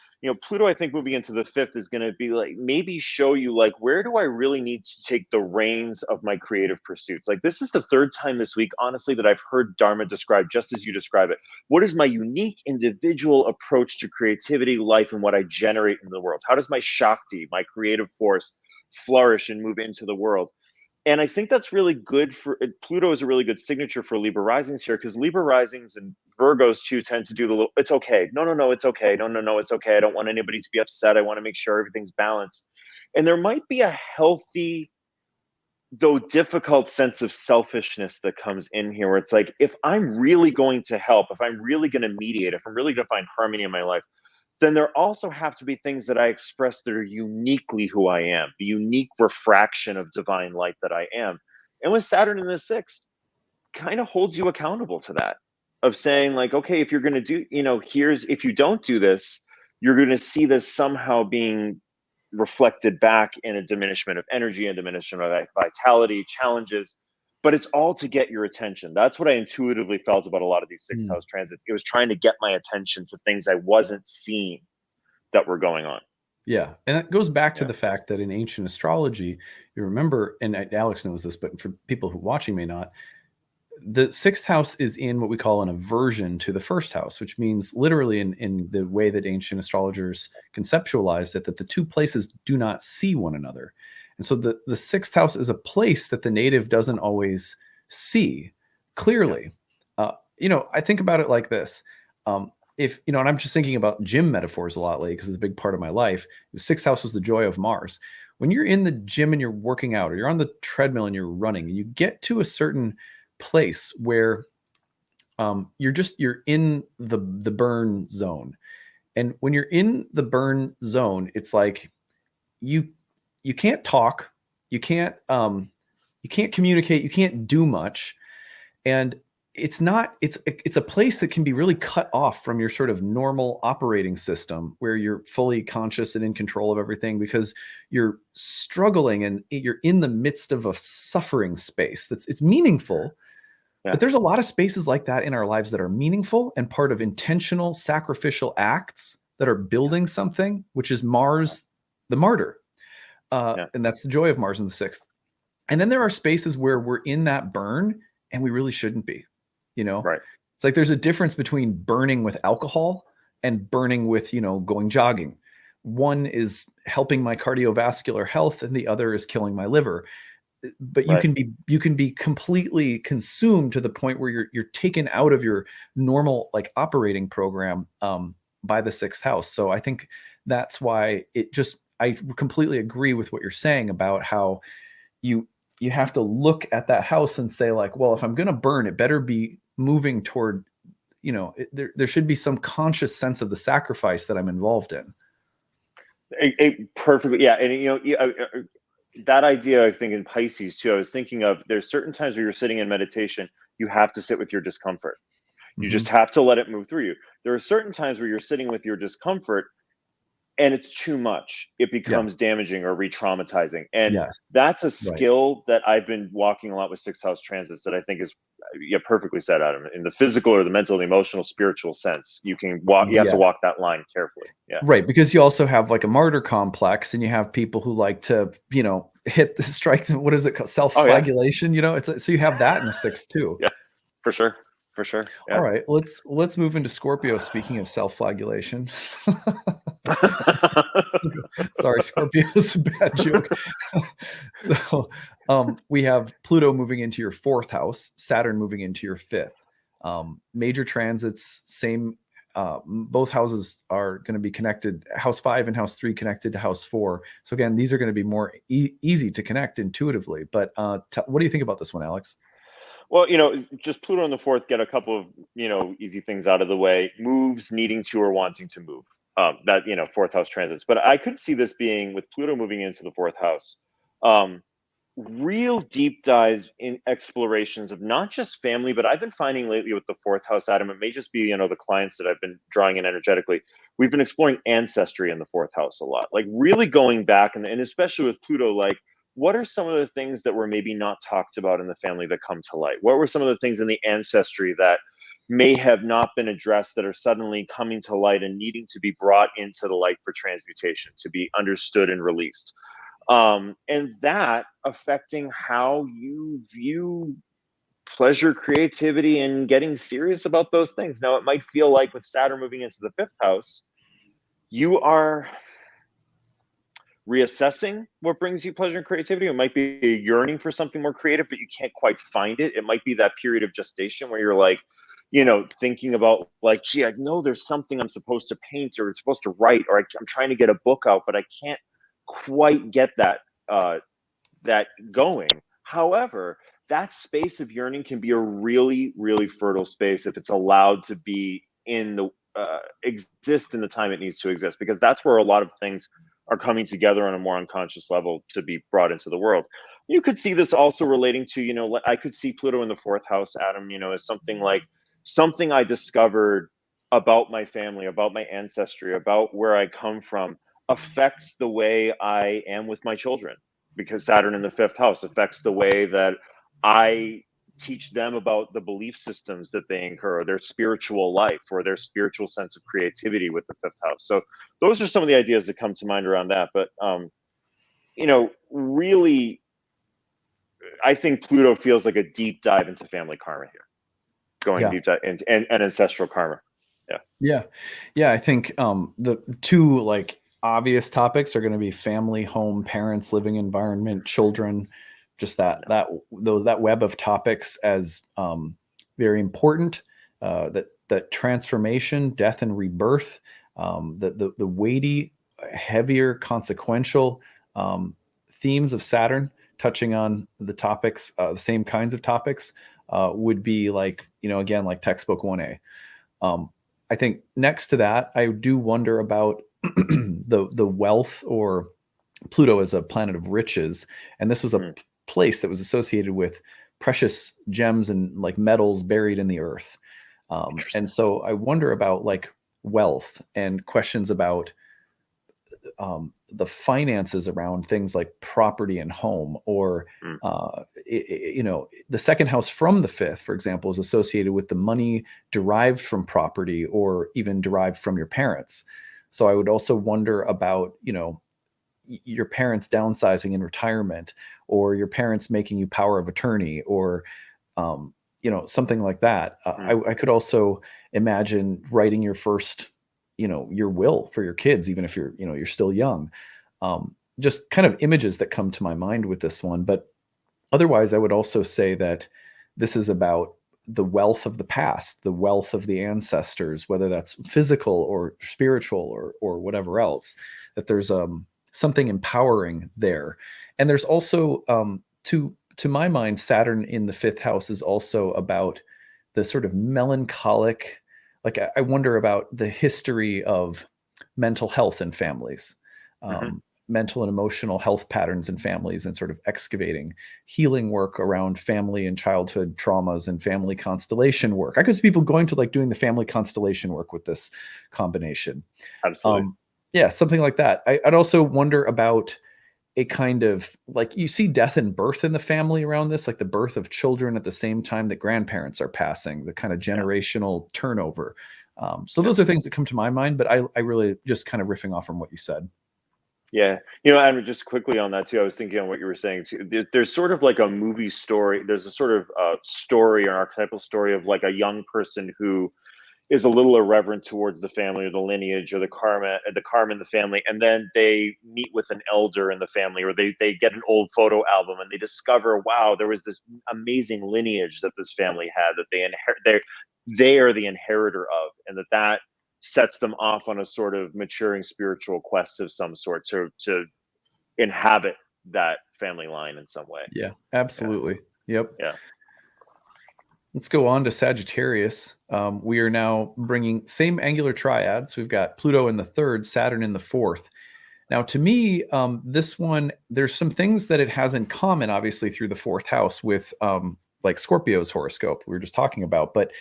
Pluto, I think moving into the fifth is going to be like, maybe show you, like, where do I really need to take the reins of my creative pursuits? Like, this is the third time this week, honestly, that I've heard Dharma described just as you describe it. What is my unique individual approach to creativity, life, and what I generate in the world? How does my Shakti, my creative force, flourish and move into the world? And I think that's really good for Pluto is a really good signature for Libra risings here, because Libra risings and Virgos too tend to do the little, it's okay. No, it's okay. No, it's okay. I don't want anybody to be upset. I want to make sure everything's balanced. And there might be a healthy, though difficult, sense of selfishness that comes in here, where it's like, if I'm really going to help, if I'm really going to mediate, if I'm really going to find harmony in my life, then there also have to be things that I express that are uniquely who I am, the unique refraction of divine light that I am. And with Saturn in the sixth, kind of holds you accountable to that, of saying, like, okay, if you're going to do, if you don't do this, you're going to see this somehow being reflected back in a diminishment of energy and diminishment of vitality, challenges. But it's all to get your attention. That's what I intuitively felt about a lot of these sixth house transits. It was trying to get my attention to things I wasn't seeing that were going on. Yeah. And it goes back to the fact that in ancient astrology, you remember, and Alex knows this, but for people who watching may not, the sixth house is in what we call an aversion to the first house, which means literally in the way that ancient astrologers conceptualized it, that the two places do not see one another. And so the sixth house is a place that the native doesn't always see clearly. I think about it like this. If, and I'm just thinking about gym metaphors a lot lately because it's a big part of my life. The sixth house was the joy of Mars. When you're in the gym and you're working out, or you're on the treadmill and you're running, you get to a certain place where you're in the burn zone. And when you're in the burn zone, it's like you can't talk, you can't communicate, you can't do much. And it's a place that can be really cut off from your sort of normal operating system where you're fully conscious and in control of everything, because you're struggling and you're in the midst of a suffering space it's meaningful. But there's a lot of spaces like that in our lives that are meaningful and part of intentional sacrificial acts that are building something, which is Mars, the martyr. And that's the joy of Mars in the sixth. And then there are spaces where we're in that burn and we really shouldn't be, Right. It's like there's a difference between burning with alcohol and burning with, going jogging. One is helping my cardiovascular health and the other is killing my liver. But you can be completely consumed to the point where you're taken out of your normal like operating program by the sixth house. So I think that's why I completely agree with what you're saying about how you have to look at that house and say like, well, if I'm going to burn, it better be moving toward, there should be some conscious sense of the sacrifice that I'm involved in. Perfectly. Yeah. And, that idea, I think in Pisces too, I was thinking of, there's certain times where you're sitting in meditation, you have to sit with your discomfort. You just have to let it move through you. There are certain times where you're sitting with your discomfort and it's too much. It becomes damaging or re-traumatizing. And that's a skill that I've been walking a lot with sixth house transits that I think is perfectly said, Adam, in the physical or the mental, the emotional, spiritual sense. You can walk, you have to walk that line carefully. Yeah. Right. Because you also have like a martyr complex and you have people who like to, hit the strike. What is it called? Self-flagellation, so you have that in the sixth too. Yeah, for sure. For sure. Yeah. All right. Let's move into Scorpio. Speaking of self-flagellation. Sorry, Scorpio is a bad joke. So we have Pluto moving into your fourth house, Saturn moving into your fifth. Major transits, same. Both houses are going to be connected. House 5 and house 3 connected to house 4. So again, these are going to be more easy to connect intuitively. But what do you think about this one, Alex? Well, just Pluto in the fourth, get a couple of, easy things out of the way. Moves, needing to or wanting to move. That, fourth house transits. But I could see this being, with Pluto moving into the fourth house, real deep dives in explorations of not just family, but I've been finding lately with the fourth house, Adam, it may just be, the clients that I've been drawing in energetically. We've been exploring ancestry in the fourth house a lot, like really going back and especially with Pluto, like, what are some of the things that were maybe not talked about in the family that come to light? What were some of the things in the ancestry that may have not been addressed that are suddenly coming to light and needing to be brought into the light for transmutation, to be understood and released? And that affecting how you view pleasure, creativity, and getting serious about those things. Now, it might feel like with Saturn moving into the fifth house, you are reassessing what brings you pleasure and creativity. It might be a yearning for something more creative, but you can't quite find it. It might be that period of gestation where you're like, thinking about like, gee, I know there's something I'm supposed to paint or supposed to write, or I'm trying to get a book out, but I can't quite get that going. However, that space of yearning can be a really, really fertile space if it's allowed to be in the exist in the time it needs to exist, because that's where a lot of things are coming together on a more unconscious level to be brought into the world. You could see this also relating to, I could see Pluto in the fourth house, Adam, as something like something I discovered about my family, about my ancestry, about where I come from, affects the way I am with my children, because Saturn in the fifth house affects the way that I teach them about the belief systems that they incur, or their spiritual life, or their spiritual sense of creativity with the fifth house. So those are some of the ideas that come to mind around that. But, really, I think Pluto feels like a deep dive into family karma here, going deep dive and ancestral karma. Yeah. I think the two like obvious topics are going to be family, home, parents, living environment, children, just that web of topics as very important. That transformation, death, and rebirth, the weighty, heavier, consequential themes of Saturn touching on the topics, the same kinds of topics, would be like, again, like textbook 1A. I think next to that, I do wonder about the wealth, or Pluto as a planet of riches, and this was a place that was associated with precious gems and like metals buried in the earth. And so I wonder about like wealth and questions about the finances around things like property and home, or the second house from the fifth, for example, is associated with the money derived from property or even derived from your parents. So I would also wonder about, your parents downsizing in retirement, or your parents making you power of attorney, or something like that. I could also imagine writing your first, your will for your kids, even if you're still young. Just kind of images that come to my mind with this one. But otherwise, I would also say that this is about the wealth of the past, the wealth of the ancestors, whether that's physical or spiritual or whatever else, that there's something empowering there. And there's also, to my mind, Saturn in the fifth house is also about the sort of melancholic, like I wonder about the history of mental health in families, mental and emotional health patterns in families, and sort of excavating healing work around family and childhood traumas and family constellation work. I could see people going to like doing the family constellation work with this combination. Absolutely. Yeah, something like that. I'd also wonder about a kind of like, you see death and birth in the family around this, like the birth of children at the same time that grandparents are passing, the kind of generational turnover. So those are things that come to my mind, but I really just kind of riffing off from what you said. Yeah. And just quickly on that too, I was thinking on what you were saying too. There's sort of like a movie story. There's a sort of story, or archetypal story of like a young person who is a little irreverent towards the family or the lineage or the karma in the family, and then they meet with an elder in the family, or they get an old photo album and they discover, wow, there was this amazing lineage that this family had, that they are the inheritor of, and that sets them off on a sort of maturing spiritual quest of some sort to inhabit that family line in some way. Yeah, absolutely. Yep. Yeah. Let's go on to Sagittarius. We are now bringing same angular triads. We've got Pluto in the third, Saturn in the fourth. Now, to me, this one, there's some things that it has in common, obviously, through the fourth house with like Scorpio's horoscope we were just talking about. But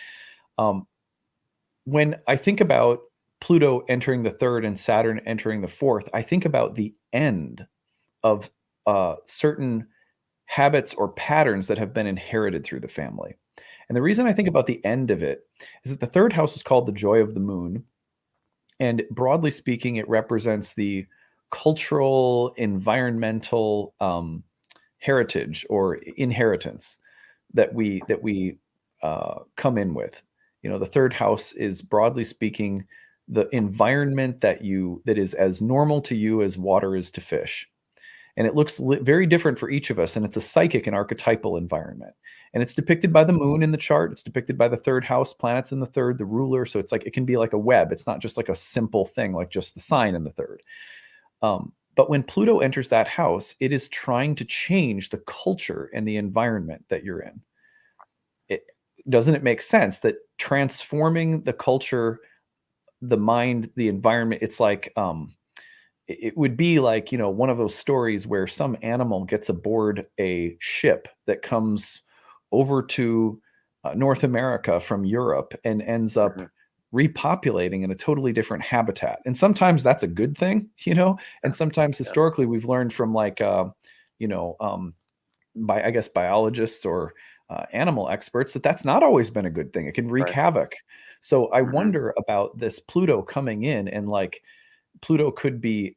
when I think about Pluto entering the third and Saturn entering the fourth, I think about the end of certain habits or patterns that have been inherited through the family. And the reason I think about the end of it is that the third house is called the joy of the moon. And broadly speaking, it represents the cultural, environmental heritage or inheritance that we come in with. The third house is, broadly speaking, the environment that is as normal to you as water is to fish. And it looks very different for each of us. And it's a psychic and archetypal environment. And it's depicted by the moon in the chart. It's depicted by the third house, planets in the third, the ruler. So it's like, it can be like a web. It's not just like a simple thing, like just the sign in the third. But when Pluto enters that house, it is trying to change the culture and the environment that you're in. Doesn't it make sense that transforming the culture, the mind, the environment, it's like, it would be like, one of those stories where some animal gets aboard a ship that comes over to North America from Europe and ends up repopulating in a totally different habitat. And sometimes that's a good thing, and sometimes historically we've learned from like, I guess biologists or animal experts that's not always been a good thing. It can wreak havoc. So I wonder about this Pluto coming in, and like Pluto could be,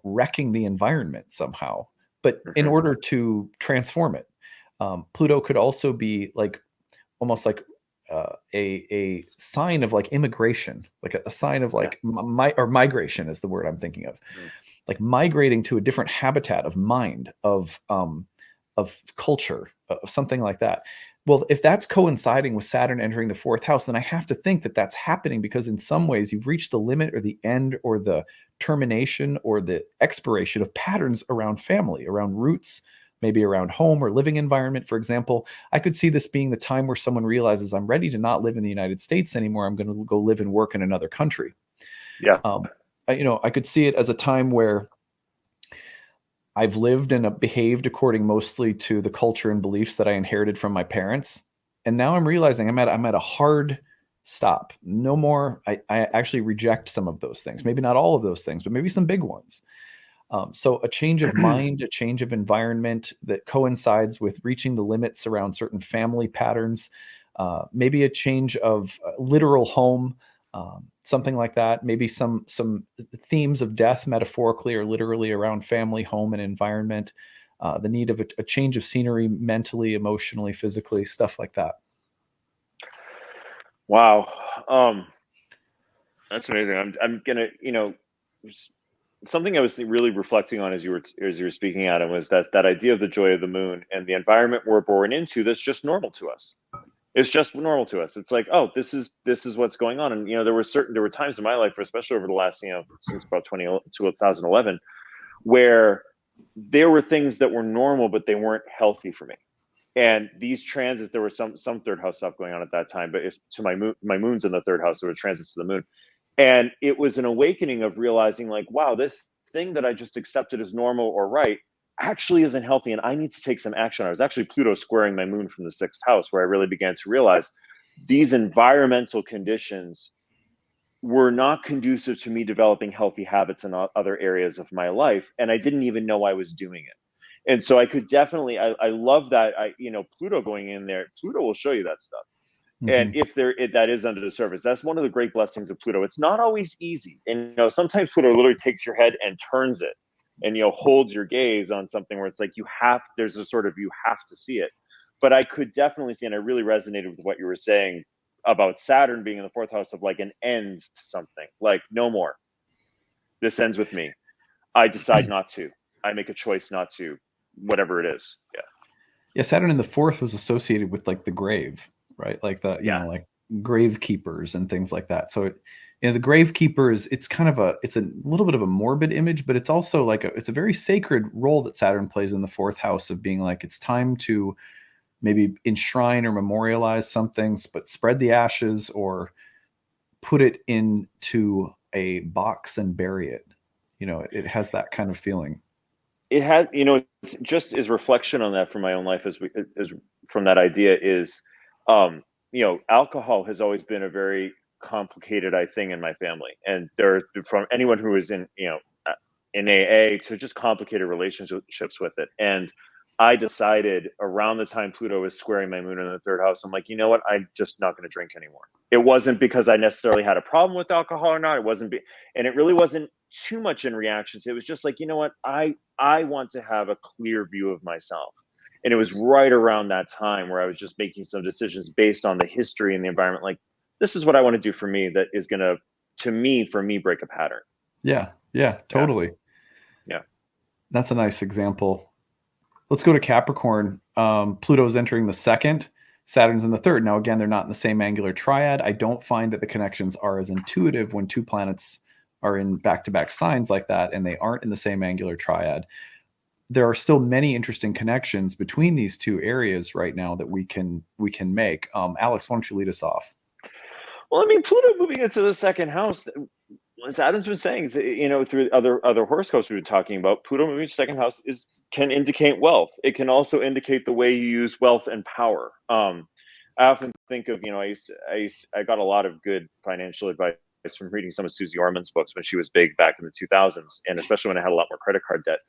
wrecking the environment somehow, but in order to transform it. Pluto could also be like almost like a sign of like immigration, like a sign of Yeah. like migration is the word I'm thinking of, Mm. like migrating to a different habitat of mind, of culture, of something like that. Well, if that's coinciding with Saturn entering the fourth house, then I have to think that that's happening because in some ways you've reached the limit or the end or the termination or the expiration of patterns around family, around roots, maybe around home or living environment. For example, I could see this being the time where someone realizes I'm ready to not live in the United States anymore. I'm going to go live and work in another country. Yeah. I could see it as a time where I've lived and behaved according mostly to the culture and beliefs that I inherited from my parents. And now I'm realizing I'm at a hard stop. No more. I actually reject some of those things. Maybe not all of those things, but maybe some big ones. So a change of mind, a change of environment that coincides with reaching the limits around certain family patterns, maybe a change of literal home, something like that. Maybe some themes of death, metaphorically or literally, around family, home, and environment. The need of a change of scenery, mentally, emotionally, physically, stuff like that. Wow. That's amazing. I'm gonna, something I was really reflecting on as you were speaking, Adam, was that idea of the joy of the moon and the environment we're born into that's just normal to us. It's just normal to us. It's like, oh, this is what's going on. And there were times in my life, especially over the last, since about 2011, where there were things that were normal, but they weren't healthy for me. And these transits, there was some third house stuff going on at that time, but it's to my moon's in the third house, so it transits to the moon. And it was an awakening of realizing, like, wow, this thing that I just accepted as normal or right actually isn't healthy, and I need to take some action. I was actually Pluto squaring my moon from the sixth house, where I really began to realize these environmental conditions were not conducive to me developing healthy habits in other areas of my life, and I didn't even know I was doing it. And so I could definitely, I love that. Pluto going in there, Pluto will show you that stuff. And Mm-hmm. if that is under the surface, that's one of the great blessings of Pluto. It's not always easy, and sometimes Pluto literally takes your head and turns it, and holds your gaze on something where it's like there's a sort of, you have to see it. But I could definitely see, and I really resonated with what you were saying about Saturn being in the fourth house, of like an end to something, like, no more. This ends with me. I decide not to. I make a choice not to, whatever it is. Yeah. Yeah, Saturn in the fourth was associated with like the grave, right? Like the, Yeah. like grave keepers and things like that. So the grave keeper it's kind of it's a little bit of a morbid image, but it's also like it's a very sacred role that Saturn plays in the fourth house, of being like, it's time to maybe enshrine or memorialize some things, but spread the ashes or put it into a box and bury it. It has that kind of feeling. It had, it's just as reflection on that from my own life, as from that idea is, alcohol has always been a very complicated, thing in my family. And from anyone who is in AA to just complicated relationships with it. And I decided around the time Pluto was squaring my moon in the third house, I'm like, you know what? I'm just not going to drink anymore. It wasn't because I necessarily had a problem with alcohol or not. It wasn't, and it really wasn't too much in reactions. It was just like, you know what? I want to have a clear view of myself. And it was right around that time where I was just making some decisions based on the history and the environment. Like, this is what I want to do for me that is going for me, break a pattern. Yeah, yeah, Yeah. totally. Yeah. That's a nice example. Let's go to Capricorn. Pluto's entering the second, Saturn's in the third. Now, again, they're not in the same angular triad. I don't find that the connections are as intuitive when two planets are in back-to-back signs like that, and they aren't in the same angular triad. There are still many interesting connections between these two areas right now that we can make. Alex, why don't you lead us off? Well, I mean, Pluto moving into the second house, as Adam's been saying, through other horoscopes we've been talking about, Pluto moving to second house can indicate wealth. It can also indicate the way you use wealth and power. I often think of, I got a lot of good financial advice from reading some of Susie Orman's books when she was big back in the 2000s, and especially when I had a lot more credit card debt.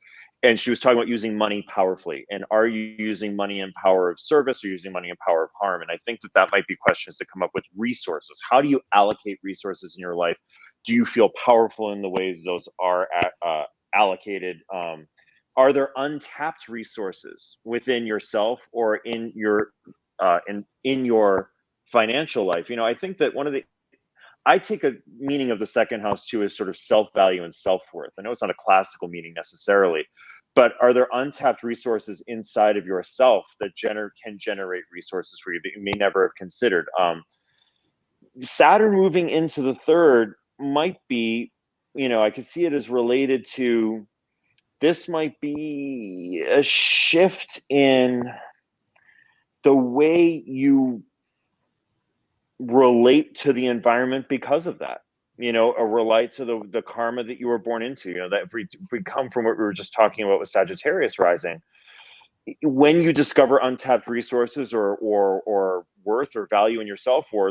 And she was talking about using money powerfully. And are you using money in power of service or using money in power of harm? And I think that might be questions to come up with. Resources. How do you allocate resources in your life? Do you feel powerful in the ways those are allocated? Are there untapped resources within yourself or in your financial life. You know, I think that I take a meaning of the second house too as sort of self-value and self-worth. I know it's not a classical meaning necessarily, but are there untapped resources inside of yourself that can generate resources for you that you may never have considered? Saturn moving into the third might be, you know, I could see it as related to, this might be a shift in the way you relate to the environment because of that. You know, or relate to the karma that you were born into. You know, that if we come from what we were just talking about with Sagittarius rising, when you discover untapped resources or worth or value in yourself, or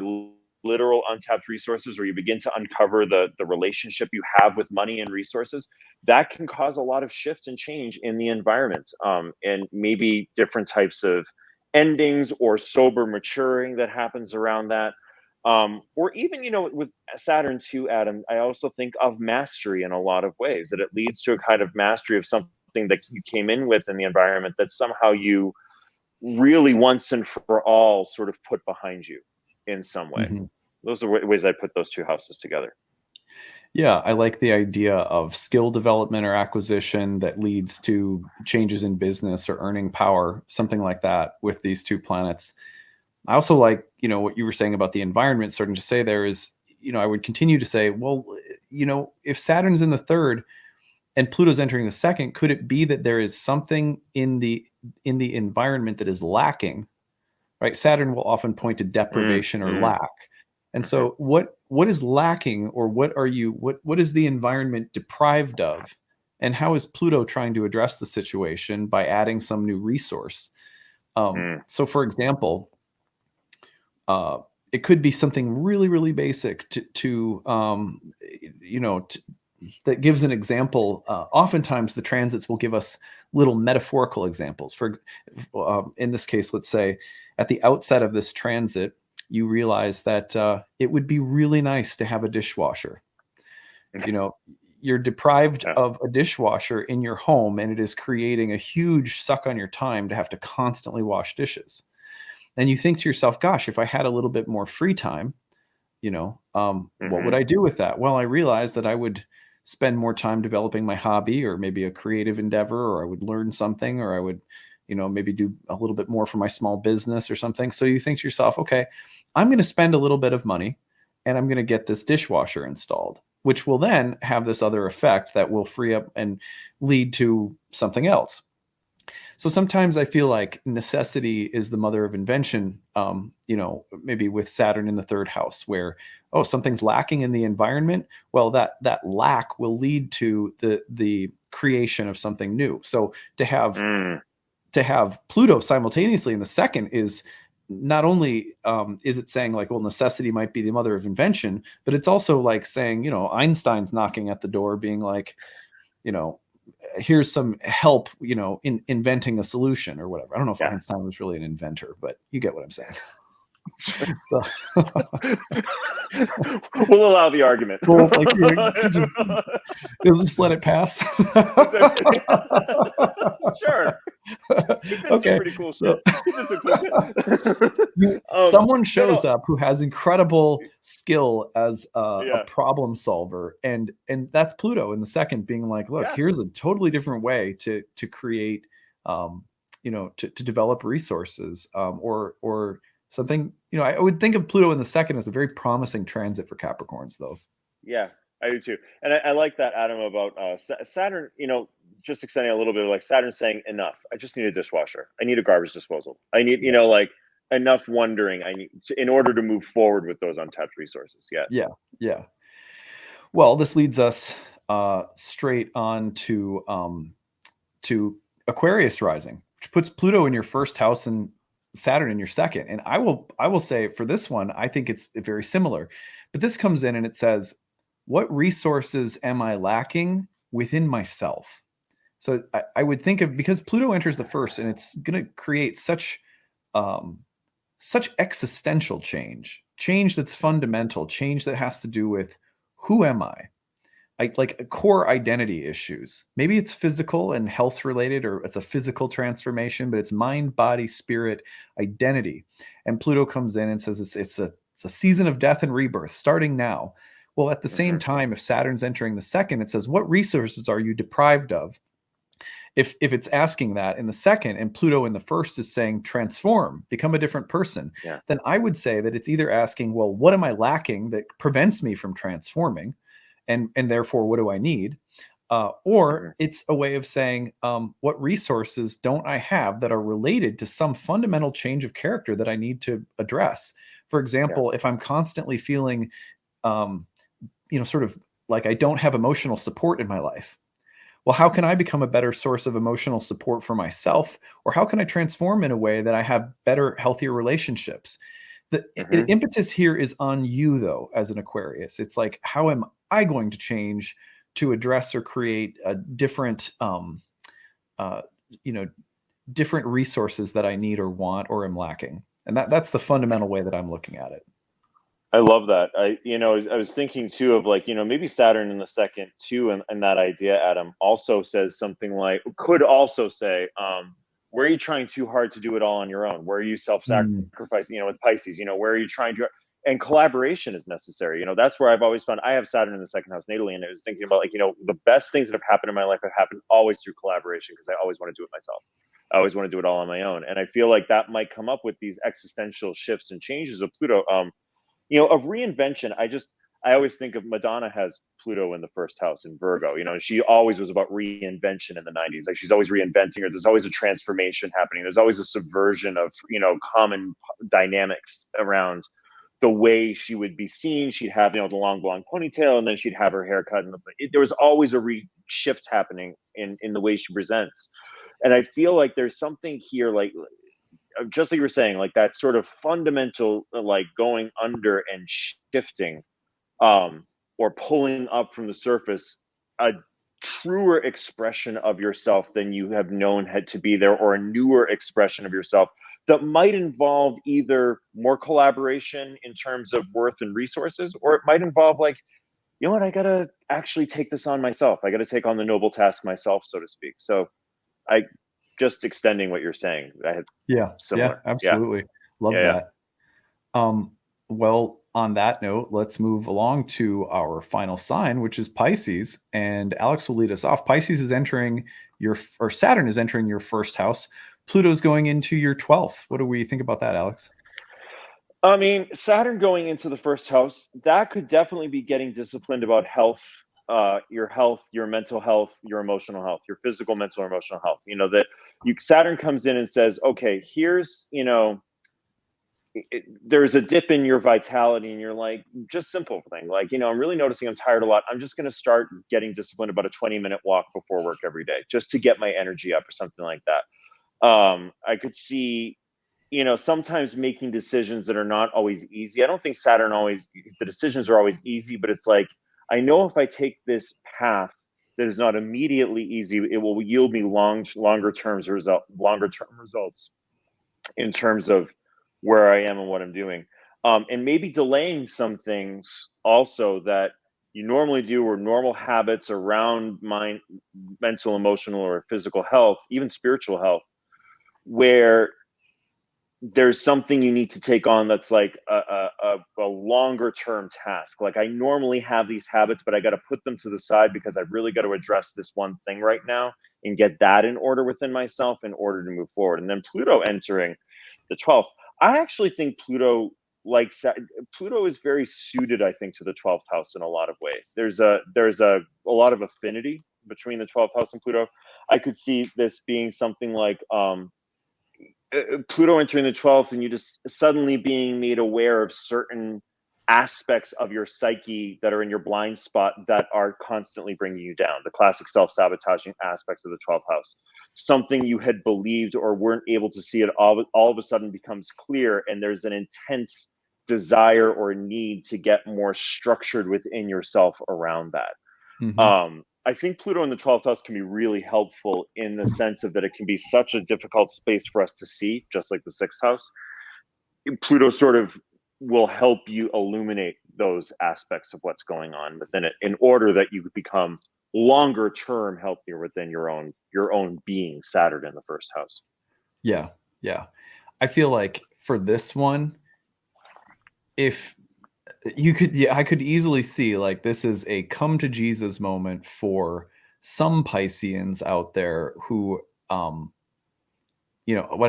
literal untapped resources, or you begin to uncover the relationship you have with money and resources, that can cause a lot of shift and change in the environment, and maybe different types of endings or sober maturing that happens around that. Or even, you know, with Saturn too, Adam, I also think of mastery in a lot of ways, that it leads to a kind of mastery of something that you came in with in the environment that somehow you really once and for all sort of put behind you in some way. Mm-hmm. Those are ways I put those two houses together. Yeah, I like the idea of skill development or acquisition that leads to changes in business or earning power, something like that with these two planets. I also like, you know, what you were saying about the environment, starting to say there is, you know, I would continue to say, well, you know, if Saturn's in the third and Pluto's entering the second, could it be that there is something in the environment that is lacking, right? Saturn will often point to deprivation or lack. And so what is lacking, or what is the environment deprived of? And how is Pluto trying to address the situation by adding some new resource? So for example, it could be something really, really basic you know, that gives an example. Oftentimes the transits will give us little metaphorical examples. In this case, let's say at the outset of this transit, you realize that it would be really nice to have a dishwasher. You know, you're deprived of a dishwasher in your home, and it is creating a huge suck on your time to have to constantly wash dishes. And you think to yourself, gosh, if I had a little bit more free time, you know, what would I do with that? Well, I realized that I would spend more time developing my hobby, or maybe a creative endeavor, or I would learn something, or I would, you know, maybe do a little bit more for my small business or something. So you think to yourself, okay, I'm going to spend a little bit of money and I'm going to get this dishwasher installed, which will then have this other effect that will free up and lead to something else. So sometimes I feel like necessity is the mother of invention, you know, maybe with Saturn in the third house, where, oh, something's lacking in the environment. Well, that lack will lead to the creation of something new. So to have Pluto simultaneously in the second is not only is it saying like, well, necessity might be the mother of invention, but it's also like saying, you know, Einstein's knocking at the door being like, you know, here's some help, you know, in inventing a solution or whatever. I don't know if Einstein was really an inventor, but you get what I'm saying. So we'll allow the argument. Well, like, just let it pass. Sure. Okay. Pretty cool shit. Someone shows up who has incredible skill as a problem solver, and that's Pluto in the second, being like, look, here's a totally different way to create, you know, to develop resources, or something. You know, I would think of Pluto in the second as a very promising transit for Capricorns, though. Yeah, I do too. And I like that, Adam, about Saturn, you know, just extending a little bit, like Saturn saying, enough. I just need a dishwasher. I need a garbage disposal. I need, you know, like, enough wondering. I need in order to move forward with those untapped resources. Yeah. Well, this leads us straight on to Aquarius rising, which puts Pluto in your first house and Saturn in your second. And I will say for this one, I think it's very similar. But this comes in and it says, what resources am I lacking within myself? So I would think of, because Pluto enters the first, and it's going to create such existential change that's fundamental, change that has to do with, who am I? like core identity issues. Maybe it's physical and health related, or it's a physical transformation, but it's mind, body, spirit, identity. And Pluto comes in and says it's a season of death and rebirth starting now. Well, at the same Hmm. time, if Saturn's entering the second, it says, what resources are you deprived of? If it's asking that in the second, and Pluto in the first is saying transform, become a different person, Yeah. then I would say that it's either asking, well, what am I lacking that prevents me from transforming, and therefore what do I need? Or Hmm. it's a way of saying, what resources don't I have that are related to some fundamental change of character that I need to address? For Yeah. example, if I'm constantly feeling, um, sort of like I don't have emotional support in my life, well, how can I become a better source of emotional support for myself? Or how can I transform in a way that I have better, healthier relationships? The Hmm. impetus here is on you, though, as an Aquarius. It's like, how am I going to change to address or create a different, uh, you know, different resources that I need or want or am lacking? And that's the fundamental way that I'm looking at it. I love that. I was thinking too of like, maybe Saturn in the second too, and that idea, Adam, also says something like, could also say, where are you trying too hard to do it all on your own? Where are you Mm, self-sacrificing, with Pisces, where are you trying to, and collaboration is necessary. That's where I've always found, I have Saturn in the second house natally, and I was thinking about like, the best things that have happened in my life have happened always through collaboration because I always want to do it myself. I always want to do it all on my own. And I feel like that might come up with these existential shifts and changes of Pluto. Of reinvention, I always think of Madonna has Pluto in the first house in Virgo. She always was about reinvention in the 90s. Like she's always reinventing, or there's always a transformation happening. There's always a subversion of, common dynamics around the way she would be seen. She'd have, the long blonde ponytail, and then she'd have her hair cut. There was always a shift happening in the way she presents. And I feel like there's something here, like just like you were saying, like that sort of fundamental, like going under and shifting, or pulling up from the surface, a truer expression of yourself than you have known had to be there, or a newer expression of yourself that might involve either more collaboration in terms of worth and resources, or it might involve like, I gotta actually take this on myself. I gotta take on the noble task myself, so to speak. So I just extending what you're saying. I had yeah, yeah, similar. Yeah. absolutely. Love Yeah. that. Um, well, on that note, let's move along to our final sign, which is Pisces. And Alex will lead us off. Pisces is entering or Saturn is entering your first house. Pluto's going into your 12th. What do we think about that, Alex? I mean, Saturn going into the first house, that could definitely be getting disciplined about health, your mental health, your emotional health, your physical, mental, or emotional health. That Saturn comes in and says, okay, here's, there's a dip in your vitality, and you're like, just simple thing. Like, I'm really noticing I'm tired a lot. I'm just going to start getting disciplined about a 20-minute walk before work every day, just to get my energy up or something like that. I could see, sometimes making decisions that are not always easy. I don't think the decisions are always easy, but it's like, I know if I take this path that is not immediately easy, it will yield me longer term results in terms of where I am and what I'm doing. And maybe delaying some things also that you normally do, or normal habits around mental, emotional, or physical health, even spiritual health, where there's something you need to take on that's like a longer term task. Like I normally have these habits, but I got to put them to the side because I really got to address this one thing right now and get that in order within myself in order to move forward. And then Pluto entering the 12th. I actually think Pluto is very suited, I think, to the 12th house in a lot of ways. There's a lot of affinity between the 12th house and Pluto. I could see this being something like Pluto entering the 12th, and you just suddenly being made aware of certain aspects of your psyche that are in your blind spot that are constantly bringing you down. The classic self-sabotaging aspects of the 12th house. Something you had believed or weren't able to see, it all of a sudden becomes clear, and there's an intense desire or need to get more structured within yourself around that. Hmm. I think Pluto in the 12th house can be really helpful in the sense of that it can be such a difficult space for us to see, just like the sixth house. Pluto sort of will help you illuminate those aspects of what's going on within it, in order that you become longer term healthier within your own being, Saturn in the first house. Yeah. Yeah. I feel like for this one, if you could, yeah, I could easily see like this is a come to Jesus moment for some Pisceans out there who, when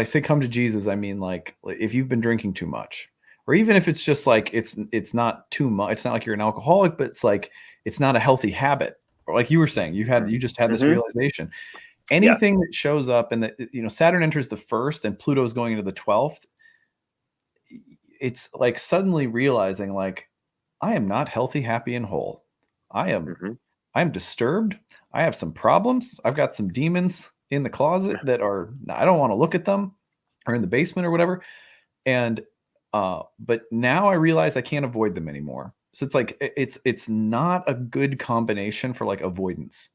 I say come to Jesus, I mean like if you've been drinking too much, or even if it's just like it's not too much, it's not like you're an alcoholic, but it's like it's not a healthy habit. Or like you were saying, you just had this realization. Yeah. Anything that shows up and that Saturn enters the first and Pluto is going into the 12th, it's like suddenly realizing like I am not healthy, happy, and whole. I'm disturbed. I have some problems. I've got some demons in the closet that I don't want to look at them, or in the basement or whatever. And but now I realize I can't avoid them anymore. So it's like it's not a good combination for like avoidance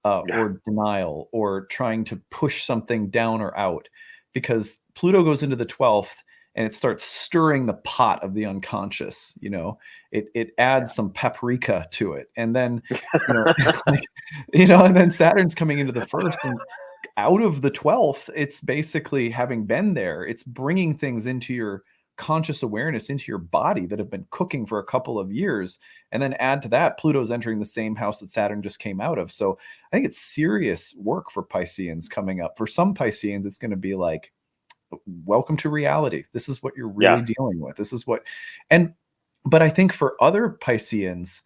or denial or trying to push something down or out, because Pluto goes into the 12th and it starts stirring the pot of the unconscious. It adds some paprika to it, and then and then Saturn's coming into the first, and out of the 12th, it's basically, having been there, it's bringing things into your conscious awareness, into your body, that have been cooking for a couple of years. And then add to that, Pluto's entering the same house that Saturn just came out of. So I think it's serious work for Pisceans coming up. For some Pisceans, it's going to be like, welcome to reality. This is what you're really dealing with. This is what, but I think for other Pisceans,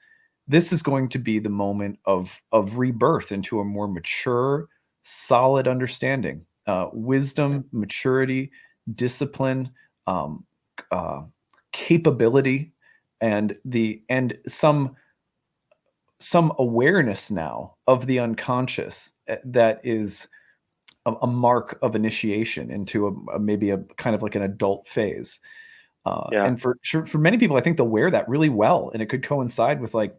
this is going to be the moment of rebirth into a more mature, solid understanding, wisdom, maturity, discipline, capability, and some awareness now of the unconscious that is a mark of initiation into maybe a kind of like an adult phase. And for many people, I think they'll wear that really well, and it could coincide with like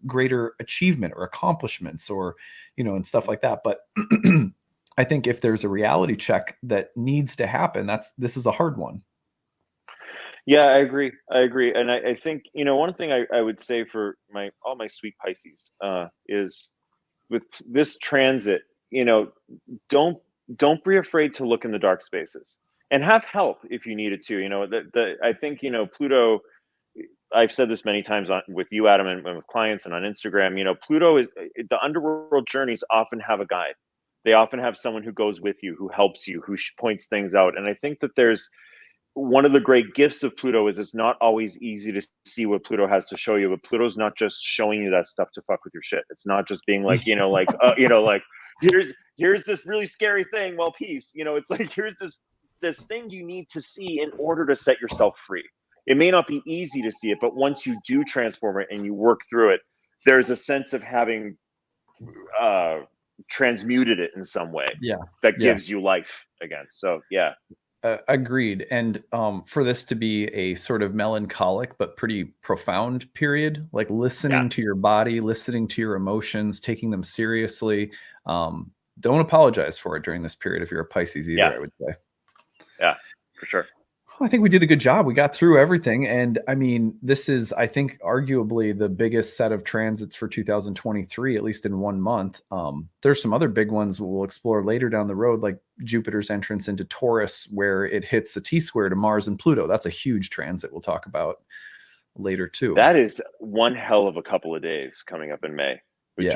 greater achievement or accomplishments, or and stuff like that. But I think if there's a reality check that needs to happen, this is a hard one. Yeah, I agree. And I think, one thing I would say for all my sweet Pisces is, with this transit, don't be afraid to look in the dark spaces, and have help if you need it to. I think, Pluto, I've said this many times with you, Adam, and with clients and on Instagram, Pluto is, the underworld journeys often have a guide. They often have someone who goes with you, who helps you, who points things out. And I think that there's one of the great gifts of Pluto is it's not always easy to see what Pluto has to show you, but Pluto's not just showing you that stuff to fuck with your shit. It's not just being like, like here's this really scary thing. Well, peace. It's like, here's this thing you need to see in order to set yourself free. It may not be easy to see it, but once you do transform it and you work through it, there's a sense of having transmuted it in some way that gives you life again. So agreed. And for this to be a sort of melancholic but pretty profound period, like listening to your body, listening to your emotions, taking them seriously. Don't apologize for it during this period if you're a Pisces either, I would say. Yeah, for sure. I think we did a good job. We got through everything. And I mean, this is, I think, arguably the biggest set of transits for 2023, at least in 1 month. There's some other big ones we'll explore later down the road, like Jupiter's entrance into Taurus, where it hits a T-square to Mars and Pluto. That's a huge transit we'll talk about later too. That is one hell of a couple of days coming up in May. With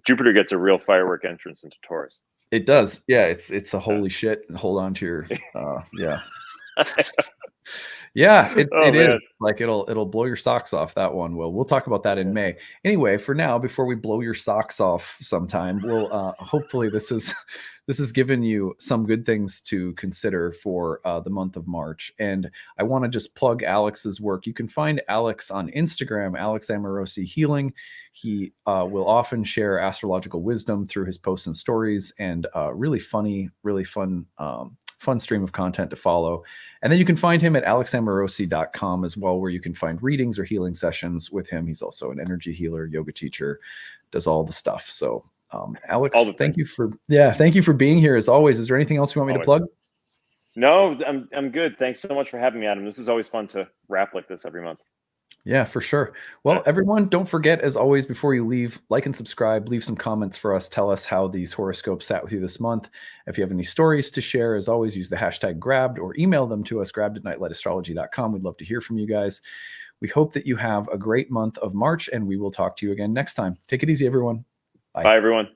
Jupiter gets a real firework entrance into Taurus. It does. Yeah, it's a holy shit. And hold on to your it is like it'll blow your socks off, that one. We'll talk about that in May. Anyway, for now, before we blow your socks off sometime, we'll hopefully this has given you some good things to consider for the month of March. And I want to just plug Alex's work. You can find Alex on Instagram, Alex Amorosi Healing. He will often share astrological wisdom through his posts and stories, and really funny, really fun stream of content to follow. And then you can find him at alexamorosi.com as well, where you can find readings or healing sessions with him. He's also an energy healer, yoga teacher, does all the stuff. So Alex, thank you for being here as always. Is there anything else you want me to plug? No, I'm good. Thanks so much for having me, Adam. This is always fun to wrap like this every month. Yeah, for sure. Well, everyone, don't forget, as always, before you leave, like and subscribe, leave some comments for us. Tell us how these horoscopes sat with you this month. If you have any stories to share, as always, use the hashtag grabbed or email them to us, grabbed@nightlightastrology.com. We'd love to hear from you guys. We hope that you have a great month of March, and we will talk to you again next time. Take it easy, everyone. Bye. Bye, everyone.